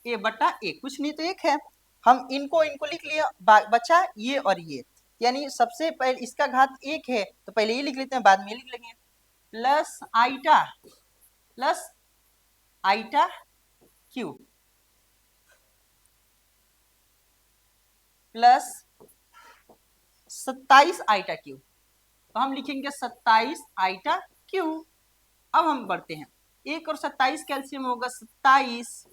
a/1, कुछ नहीं तो 1 है। हम इनको लिख लिया, बचा ये और ये, यानी सबसे पहले इसका घात 1 है तो पहले ये लिख लेते हैं, बाद में लिख लेंगे, plus iota cube plus 27 iota cube, तो हम लिखेंगे 27 आइटा क्यू। अब हम बढ़ते हैं, 1 और 27 कैल्सियम होगा 27,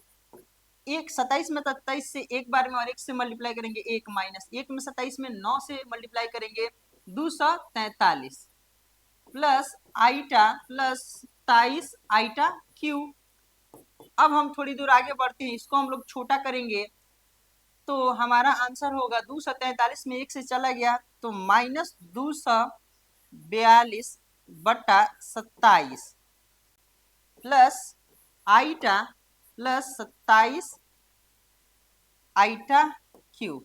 27 में 27 से एक बार में और 1 से मल्टीप्लाई करेंगे 1 माइनस 1 में 27 में 9 से मल्टीप्लाई करेंगे 243 plus iota plus 27 iota cube. अब हम थोड़ी दूर आगे बढ़ते हैं, इसको हम लोग छोटा करेंगे तो हमारा आंसर होगा 243 में 1 से चला गया तो -242/27 plus iota plus 27 iota cube.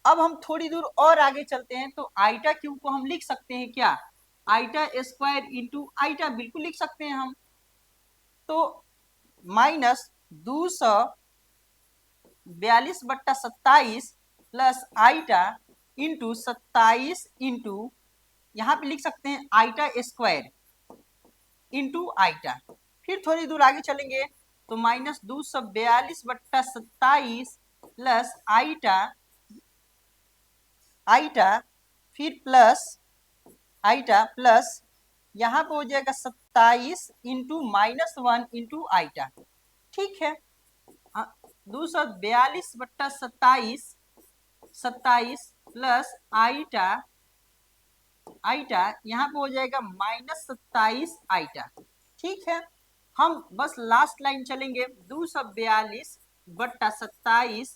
अब हम थोड़ी दूर और आगे चलते हैं तो आइटा क्यूब को हम लिख सकते हैं क्या, आइटा स्क्वायर इंटू आइटा, बिल्कुल लिख सकते हैं हम। तो -242/27 प्लस आइटा इंटू 27 इंटू, यहाँ पे लिख सकते हैं आइटा स्क्वायर इंटू आइटा। फिर थोड़ी दूर आगे चलेंगे तो -242/27 प्लस आइटा फिर प्लस आइटा प्लस यहाँ पे हो जाएगा 27 इंटू -1 इंटू आइटा। ठीक है, 242/27 प्लस आइटा यहाँ पे हो जाएगा -27 आइटा। ठीक है, हम बस लास्ट लाइन चलेंगे, 242/27,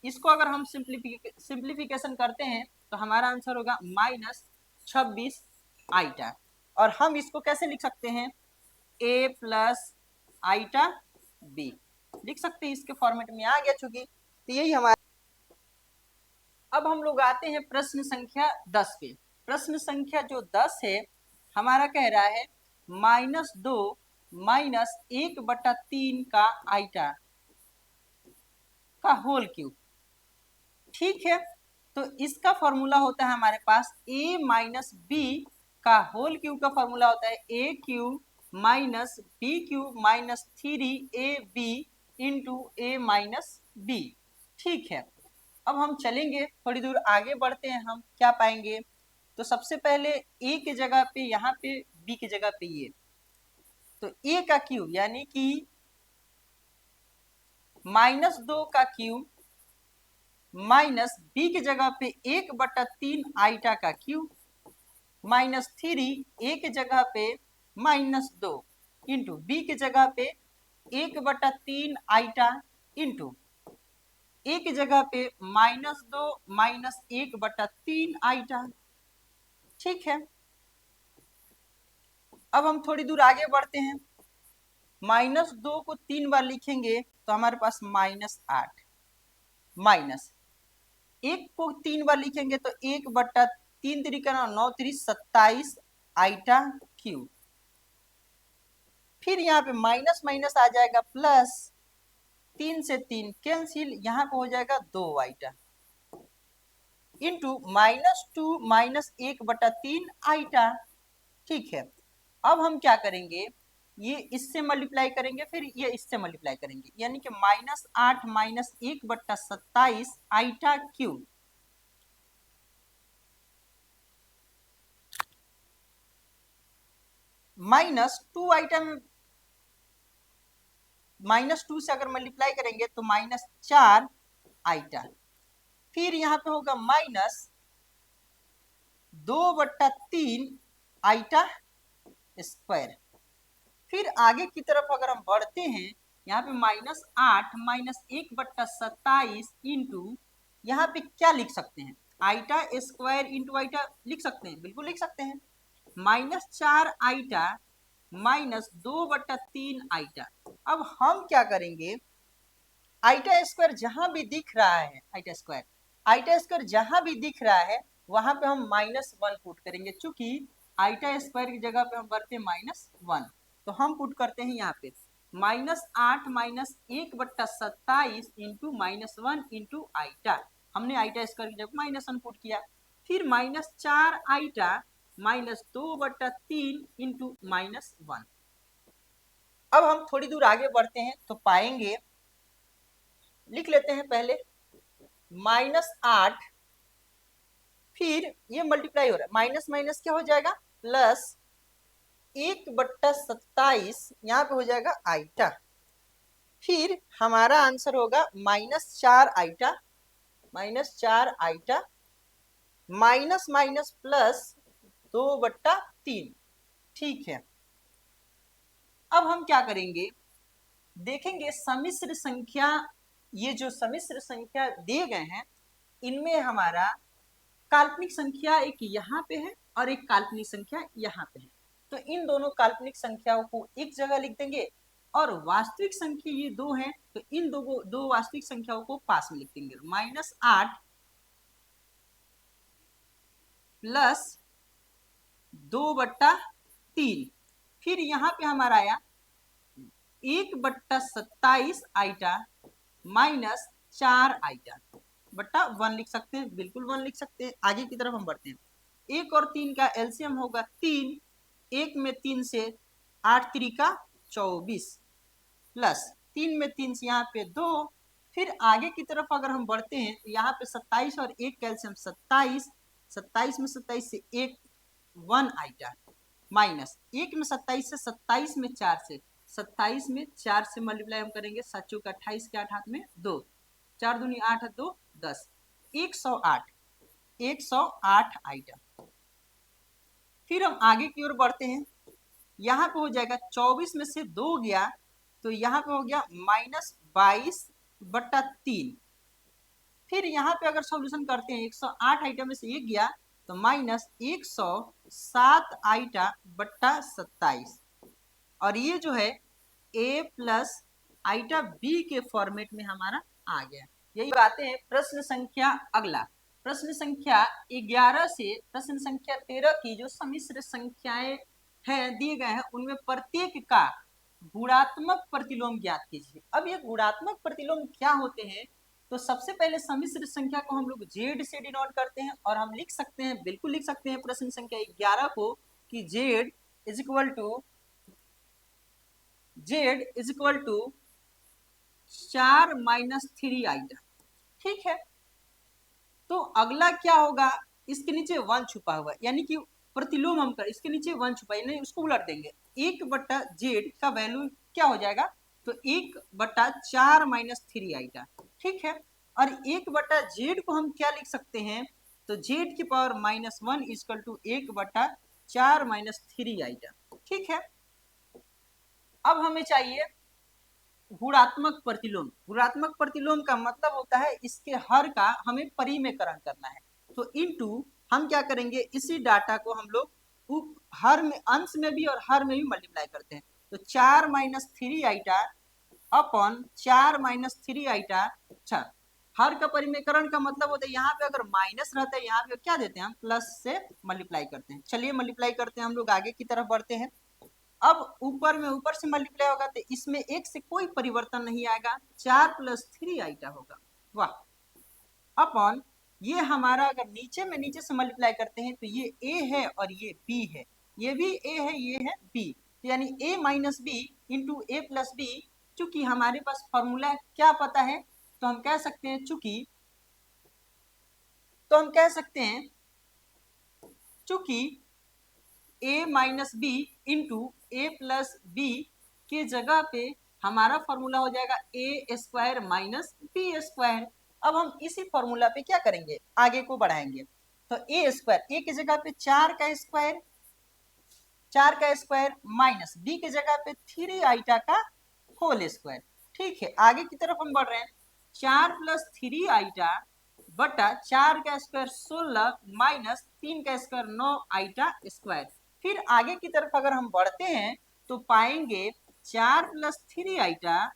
इसको अगर हम सिंप्लीफिकेशन करते हैं तो हमारा आंसर होगा -26 आइटा। और हम इसको कैसे लिख सकते हैं, a प्लस आइटा b लिख सकते हैं, इसके फॉर्मेट में आ गया चूंकि। तो यही हमारा, अब हम लोग आते हैं प्रश्न संख्या 10 पे। प्रश्न संख्या जो 10 है हमारा कह रहा है -2 -1/3 का आइटा का होल क्यूब। ठीक है, तो इसका फॉर्मूला होता है हमारे पास a माइनस बी का होल क्यूब का फॉर्मूला होता है a cube minus b cube minus 3ab into a minus b. ठीक है, अब हम चलेंगे थोड़ी दूर आगे बढ़ते हैं, हम क्या पाएंगे, तो सबसे पहले a की जगह पे यहाँ पे b की जगह पे ये, तो a का क्यूब यानी कि -2 का क्यूब माइनस बी की जगह पे 1/3 आइटा का क्यूब माइनस 3 a की जगह पे -2 इंटू बी की जगह पे 1/3 आइटा इंटू a की जगह पे -2 माइनस 1/3 आइटा। ठीक है, अब हम थोड़ी दूर आगे बढ़ते हैं, -2 को 3 बार लिखेंगे तो हमारे पास -8, माइनस 1 को 3 बार लिखेंगे तो 1/3 3 9 3 27 आइटा क्यूब। फिर यहाँ पे माइनस माइनस आ जाएगा प्लस, 3 से 3 कैंसिल, यहाँ पे हो जाएगा 2 आइटा इंटू -2 माइनस 1/3 आइटा। ठीक है, अब हम क्या करेंगे, ये इससे मल्टीप्लाई करेंगे फिर ये इससे मल्टीप्लाई करेंगे, यानी कि -8 माइनस 1/27 आइटा क्यूब -2 आइटा में -2 से अगर मल्टीप्लाई करेंगे तो -4 आइटा। फिर यहाँ पे होगा -2/3 आइटा स्क्वायर। फिर आगे की तरफ अगर हम बढ़ते हैं यहाँ पे -8 -1/27 इंटू, यहाँ पे क्या लिख सकते हैं, आइटा स्क्वायर इंटू आइटा लिख सकते हैं, बिल्कुल लिख सकते हैं। -4 आइटा -2/3 आइटा। अब हम क्या करेंगे, आइटा स्क्वायर जहां भी दिख रहा है, आइटा स्क्वायर जहां भी दिख रहा है वहां पे हम -1 पुट करेंगे, चूंकि आइटा स्क्वायर की जगह पे हम भरते हैं -1, तो हम पुट करते हैं यहाँ पे -8 -1/27 इंटू -1 इंटू आइटा। हमने आइटा स्क्वायर की जगह -1 पुट किया। फिर -4 आइटा -2/3 इंटू -1। अब हम थोड़ी दूर आगे बढ़ते हैं तो पाएंगे, लिख लेते हैं पहले -8, फिर ये मल्टीप्लाई हो रहा है, माइनस माइनस क्या हो जाएगा, प्लस 1/27, यहाँ पे हो जाएगा आइटा। फिर हमारा आंसर होगा -4 आइटा, माइनस माइनस प्लस 2/3। ठीक है, अब हम क्या करेंगे, देखेंगे सम्मिश्र संख्या, ये जो सम्मिश्र संख्या दिए गए हैं इनमें हमारा काल्पनिक संख्या एक यहाँ पे है और एक काल्पनिक संख्या यहाँ पे है, तो इन दोनों काल्पनिक संख्याओं को एक जगह लिख देंगे, और वास्तविक संख्या ये दो हैं तो इन दो वास्तविक संख्याओं को पास में लिख देंगे। -8 प्लस 2/3, फिर यहाँ पे हमारा आया 1/27 आइटा -4 आइटा बट्टा 1 लिख सकते हैं, बिल्कुल 1 लिख सकते हैं। आगे की तरफ हम बढ़ते हैं, 1 और 3 का एलसीएम होगा 3, 1 में 3 से 8 3 24 प्लस 3 में 3 से यहाँ पे 2। फिर आगे की तरफ अगर हम बढ़ते हैं तो यहाँ पे 27 और 1 का एलसीएम 27, 27 में 27 से 1 1 आइटा माइनस 1 में 27 से 27 में 4 से 27 में 4 से मल्टीप्लाई हम करेंगे, 7 चौका 28 के 8 हाथ में 2, 4 दूनी 8 2 10, 108 आइटम। फिर हम आगे की ओर बढ़ते हैं, यहाँ पे हो जाएगा 24 में से 2 गया तो यहाँ पे हो गया -22/3। फिर यहाँ पे अगर सॉल्यूशन करते हैं 108 आइटम में से 1 गया तो -107 आइटा बट्टा 27, और ये जो है a प्लस आइटा b के फॉर्मेट में हमारा आ गया। यही बातें हैं। प्रश्न संख्या अगला, प्रश्न संख्या 11 से प्रश्न संख्या 13 की जो सम्मिश्र संख्याएं हैं दिए गए हैं उनमें प्रत्येक का गुणात्मक प्रतिलोम ज्ञात कीजिए। अब ये गुणात्मक प्रतिलोम क्या होते हैं, तो सबसे पहले सम्मिश्र संख्या को हम लोग z से डिनोट करते हैं, और हम लिख सकते हैं, बिल्कुल लिख सकते हैं प्रश्न संख्या 11 को कि z is equal to 4 - 3 iota. ठीक है, तो अगला क्या होगा, इसके नीचे 1 छुपा हुआ है, यानी कि प्रतिलोम हम कर, इसके नीचे 1 छुपा, यानी उसको उलट देंगे, 1/z का वैल्यू क्या हो जाएगा, तो 1/4 - 3 आइटा। ठीक है, और 1/z को हम क्या लिख सकते हैं, तो z की पावर -1 इक्वल टू 1/4 - 3 आइटा। ठीक है, अब हमें चाहिए गुणात्मक प्रतिलोम। गुणात्मक प्रतिलोम का मतलब होता है इसके हर का हमें परिमेयकरण करना है, तो इनटू हम क्या करेंगे, इसी डाटा को हम लोग हर में, अंश में भी और हर में भी मल्टीप्लाई करते हैं, तो 4 - 3 आइटा अपॉन 4 - 3 आइटा। अच्छा, हर का परिमेयकरण का मतलब होता है यहाँ पे अगर माइनस रहता है यहाँ पे क्या देते हैं हम, प्लस से मल्टीप्लाई करते हैं। चलिए मल्टीप्लाई करते हैं, हम लोग आगे की तरफ बढ़ते हैं। अब ऊपर में ऊपर से मल्टीप्लाई होगा तो इसमें एक से कोई परिवर्तन नहीं आएगा, 4 + 3 आइटा होगा, वाह। अपॉन ये हमारा अगर नीचे में नीचे से मल्टीप्लाई करते हैं तो ये a है और ये b है, ये भी a है ये है b, तो यानी a - b into a + b। चूंकि हमारे पास फॉर्मूला क्या पता है तो हम कह सकते हैं चूंकि a - b into a + b के जगह पे हमारा फॉर्मूला हो जाएगा a² - b²। अब हम इसी फॉर्मूला पे क्या करेंगे, आगे को बढ़ाएंगे, तो a² a की जगह पे 4 का स्क्वायर माइनस b की जगह पे 3 आइटा का होल स्क्वायर, ठीक है, आगे की तरफ हम बढ़ रहे हैं। 4 + 3 आइटा बटा 4 का स्क्वायर 16 माइनस 3 का स्क्वायर 9 आइटा स्क्वायर। फिर आगे की तरफ अगर हम बढ़ते हैं तो पाएंगे 4 + 3 आइटा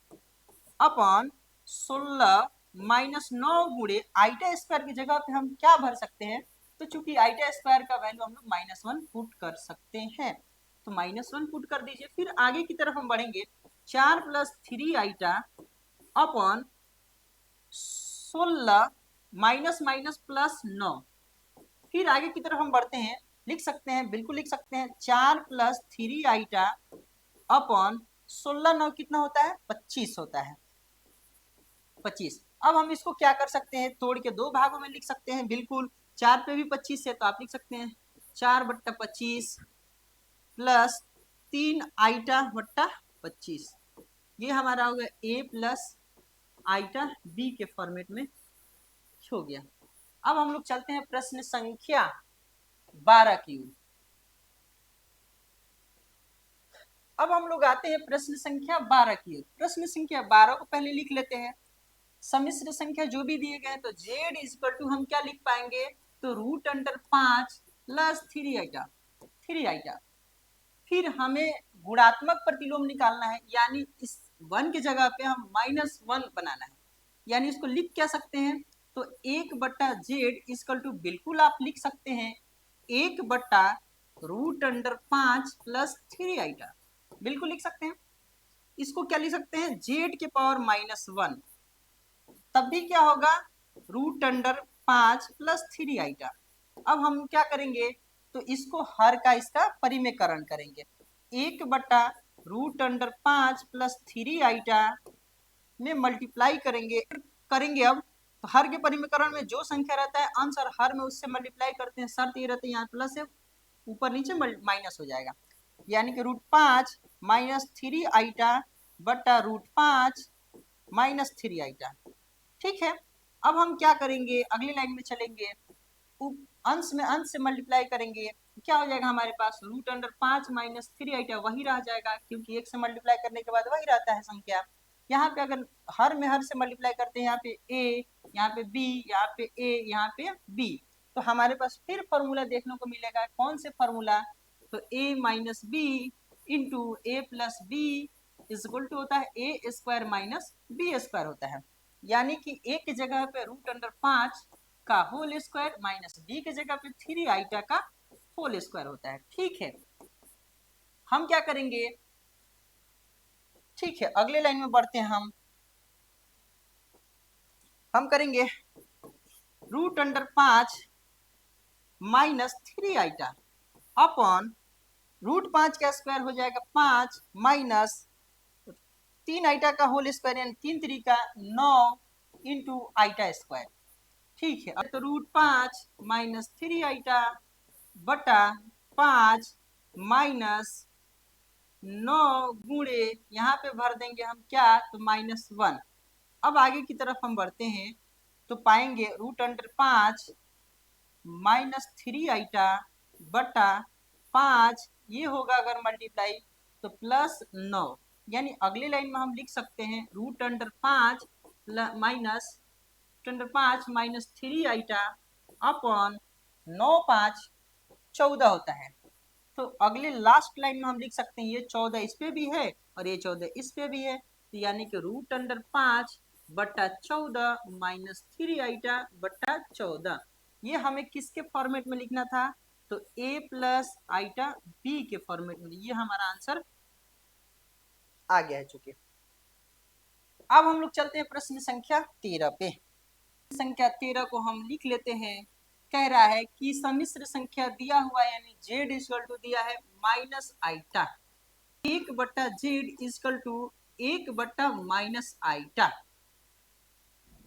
अपॉन 16 माइनस 9 गुणे आइटा स्क्वायर की जगह पे हम क्या भर सकते हैं, तो चूंकि आइटा स्क्वायर का वैल्यू हम लोग -1 पुट कर सकते हैं, तो -1 पुट कर दीजिए। फिर आगे की तरफ हम बढ़ेंगे, 4 + 3 iota upon 16 minus minus plus 9। फिर आगे की तरफ हम बढ़ते हैं, लिख सकते हैं, बिल्कुल लिख सकते हैं, 4 + 3 आइटा अपॉन 16 9 कितना होता है, 25 होता है, 25। अब हम इसको क्या कर सकते हैं, तोड़ के दो भागों में लिख सकते हैं, बिल्कुल। 4 पे भी 25 है तो आप लिख सकते हैं 4/25 प्लस 3 आइटा बट्टा 25। ये हमारा हो गया a प्लस आइटा b के फॉर्मेट में हो गया। अब हम लोग चलते हैं प्रश्न संख्या 12 की ओर। अब हम लोग आते हैं प्रश्न संख्या 12 की ओर। प्रश्न संख्या 12 को पहले लिख लेते हैं। सम्मिश्र संख्या जो भी दिए गए तो z इक्वल टू हम क्या लिख पाएंगे, तो √5 प्लस 3 आइटा। फिर हमें गुणात्मक प्रतिलोम निकालना है, यानी इस 1 की जगह पे हम -1 बनाना है, यानी इसको लिख क्या सकते हैं, तो 1/z इक्वल टू बिल्कुल आप लिख सकते हैं 1/√5 प्लस 3 आइटा, बिल्कुल लिख सकते हैं। इसको क्या लिख सकते हैं, z के पावर -1, तब भी क्या होगा √5 प्लस 3 आइटा। अब हम क्या करेंगे, तो इसको हर का इसका परिमेयकरण करेंगे, 1/√5 प्लस 3 आइटा में मल्टीप्लाई करेंगे। अब तो हर के परिमेयकरण में जो संख्या रहता है अंश और हर में उससे मल्टीप्लाई करते हैं, शर्त ये रहती है यहाँ प्लस है, ऊपर नीचे माइनस हो जाएगा, यानी कि √5 माइनस 3 आइटा बटा √5 माइनस 3 आइटा। ठीक है, अब हम क्या करेंगे, अगली लाइन में चलेंगे, अंश में अंश से मल्टीप्लाई करेंगे, क्या हो जाएगा हमारे पास, √5 माइनस 3 आइटा वही रह जाएगा, क्योंकि एक से मल्टीप्लाई करने के बाद वही रहता है संख्या। यहाँ पे अगर हर में हर से मल्टीप्लाई करते हैं, यहाँ पे a, यहाँ पे b, यहाँ पे a, यहाँ पे b, तो हमारे पास फिर फॉर्मूला देखने को मिलेगा, कौन से फॉर्मूला, तो a minus b into a plus b equal to होता है a square minus b square होता है, यानी कि a की जगह पे √5 का होल स्क्वायर माइनस b की जगह पे 3 आइटा का होल स्क्वायर होता है। ठीक है, हम क्या करेंगे, ठीक है, अगले लाइन में बढ़ते हैं, हम करेंगे √5 माइनस 3 आइटा अपॉन √5 का स्क्वायर हो जाएगा 5 माइनस 3 आइटा का होल स्क्वायर, यानी 3 3 9 इंटू आइटा स्क्वायर। ठीक है, तो √5 माइनस 3 आइटा बटा 5 माइनस 9 गुणे यहाँ पे भर देंगे हम क्या, तो -1। अब आगे की तरफ हम बढ़ते हैं तो पाएंगे √5 माइनस 3 आइटा बटा 5, ये होगा अगर मल्टीप्लाई तो +9, यानी अगली लाइन में हम लिख सकते हैं √5 माइनस 3 आइटा अपॉन 9 5 14 होता है। तो अगले लास्ट लाइन में हम लिख सकते हैं ये 14 इस पे भी है और ये 14 इस पे भी है, तो यानी कि √5 बटा 14 माइनस 3 आइटा बटा 14, ये हमें किसके फॉर्मेट में लिखना था, तो a प्लस आइटा b के फॉर्मेट में, ये हमारा आंसर आ गया है। चुके अब हम लोग चलते हैं प्रश्न संख्या 13 पे। संख्या 13 को हम लिख लेते हैं। कह रहा है कि सम्मिश्र संख्या दिया हुआ है, यानी z इक्वल टू दिया है minus iota, 1/z equal to 1/- iota.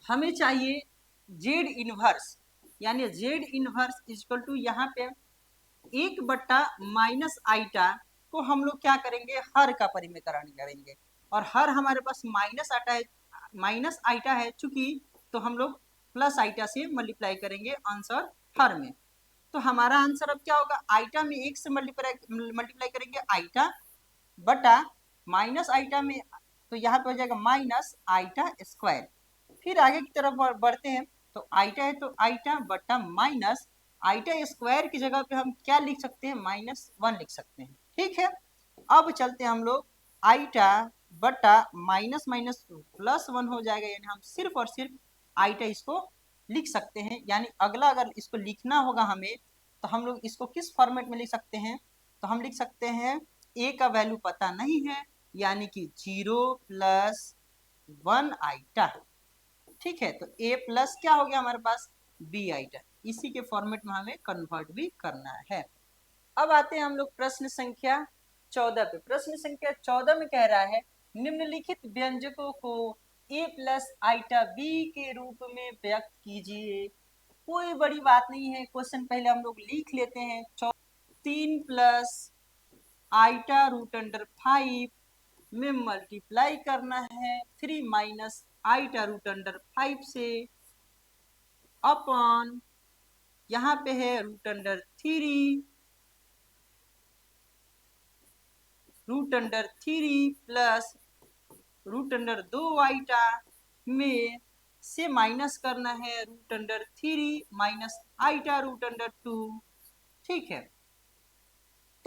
हमें चाहिए z इनवर्स, यानी z इनवर्स इक्वल टू यहाँ पे 1/- आइटा को हम लोग क्या करेंगे, हर का परिमेयकरण करेंगे, और हर हमारे पास माइनस आइटा है चूंकि, तो हम लोग प्लस आइटा से मल्टीप्लाई करेंगे आंसर हर में। तो हमारा आंसर अब क्या होगा, आइटा में 1 से मल्टीप्लाई करेंगे आइटा बटा माइनस आइटा में तो यहाँ पे हो जाएगा माइनस आइटा स्क्वायर। फिर आगे की तरफ बढ़ते हैं, तो आइटा है तो आइटा बटा माइनस आइटा स्क्वायर की जगह पे हम क्या लिख सकते हैं, -1 लिख सकते हैं। ठीक है, अब चलते हैं हम लोग, आइटा बटा माइनस माइनस +1 हो जाएगा, यानी हम सिर्फ और सिर्फ आइटा इसको लिख सकते हैं। यानी अगला अगर इसको लिखना होगा हमें, तो हम लोग इसको किस फॉर्मेट में लिख सकते हैं, तो हम लिख सकते हैं ए का वैल्यू पता नहीं है, यानी कि 0 + 1 आइटा। ठीक है, तो a प्लस क्या हो गया हमारे पास, b आइटा। इसी के फॉर्मेट में हमें कन्वर्ट भी करना है। अब आते हैं हम लोग प्रश्न संख्या 14 पे। प्रश्न संख्या 14 में कह रहा है निम्नलिखित व्यंजकों को a प्लस आइटा b के रूप में व्यक्त कीजिए। कोई बड़ी बात नहीं है, क्वेश्चन पहले हम लोग लिख लेते हैं। 3 प्लस आइटा √5 में मल्टीप्लाई करना है 3 माइनस आइटा √5 से, अपॉन यहाँ पे है √3 प्लस √2 आइटा में से माइनस करना है √3 माइनस आइटा √2। ठीक है,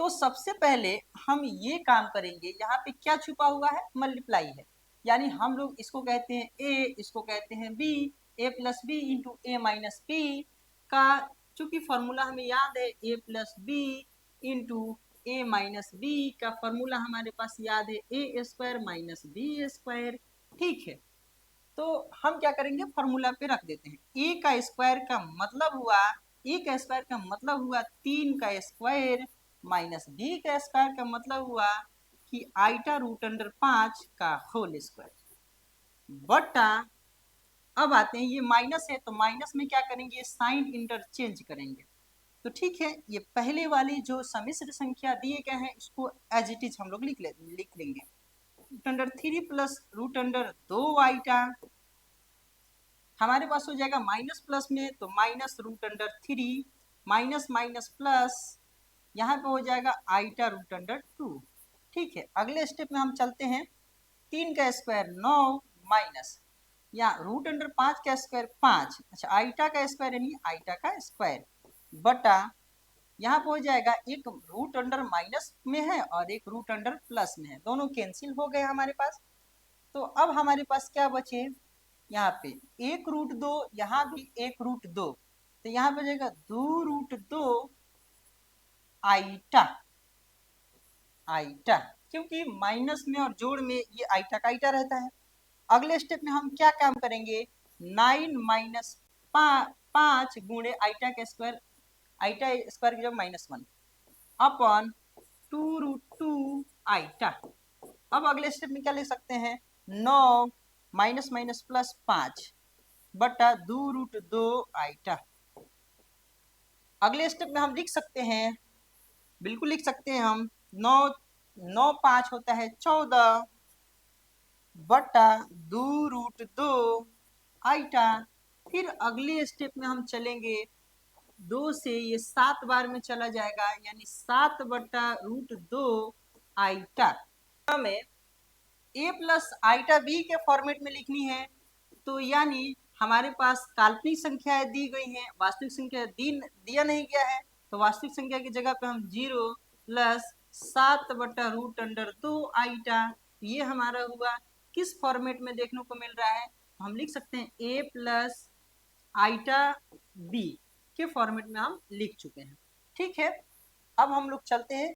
तो सबसे पहले हम ये काम करेंगे, यहाँ पे क्या छुपा हुआ है, मल्टीप्लाई है, यानी हम लोग इसको कहते हैं a, इसको कहते हैं b, a plus b into a minus b का, चूंकि फॉर्मूला हमें याद है a plus b into a minus b का फॉर्मूला हमारे पास याद है a square minus b square. ठीक है, तो हम क्या करेंगे, फॉर्मूला पे रख देते हैं। a का स्क्वायर का मतलब हुआ, a का स्क्वायर का मतलब हुआ 3 का स्क्वायर माइनस b का स्क्वायर का मतलब हुआ कि आइटा √5 का होल स्क्वायर बटा, अब आते हैं ये माइनस है तो माइनस में क्या करेंगे, साइन इंटरचेंज करेंगे। तो ठीक है, ये पहले वाली जो सम्मिश्र संख्या दिए गए हैं इसको एज इट इज हम लोग लिख लेंगे। √3 प्लस √2 आइटा हमारे पास हो जाएगा माइनस प्लस में, तो माइनस √3 माइनस माइनस प्लस, यहाँ पे हो जाएगा आइटा √2। ठीक है, अगले स्टेप में हम चलते हैं। 3 का स्क्वायर 9 माइनस या √5 का स्क्वायर 5, अच्छा आइटा का स्क्वायर यानी आइटा का स्क्वायर बटा, यहाँ पे हो जाएगा एक रूट अंडर माइनस में है और एक रूट अंडर प्लस में है, दोनों कैंसिल हो गए हमारे पास। तो अब हमारे पास क्या बचे, यहाँ पे 1√2, यहाँ भी 1√2, तो यहाँ पे जाएगा 2√2 आइटा। आइटा क्योंकि माइनस में और जोड़ में ये आइटा का आइटा रहता है। अगले स्टेप में हम क्या काम करेंगे, 9 माइनस 5 गुणे आइटा के स्क्वायर, आइटा स्क्वायर की जगह -1 अपॉन 2√2 आइटा। अब अगले स्टेप में क्या लिख सकते हैं, 9 माइनस माइनस प्लस 5 बटा 2√2 आइटा। अगले स्टेप में हम लिख सकते हैं, बिल्कुल लिख सकते हैं हम, 9 5 होता है 14 बटा 2√2 आइटा। फिर अगले स्टेप में हम चलेंगे, 2 से ये 7 बार में चला जाएगा, यानी 7 बटा √2 आइटा। हमें a प्लस आइटा b के फॉर्मेट में लिखनी है, तो यानी हमारे पास काल्पनिक संख्याएं दी गई हैं, वास्तविक संख्या दिया नहीं गया है, तो वास्तविक संख्या की जगह पे हम 0 + 7 बटा √2 आइटा, ये हमारा हुआ। किस फॉर्मेट में देखने को मिल रहा है, हम लिख सकते हैं a प्लस आइटा b के फॉर्मेट में हम लिख चुके हैं। ठीक है, अब हम लोग चलते हैं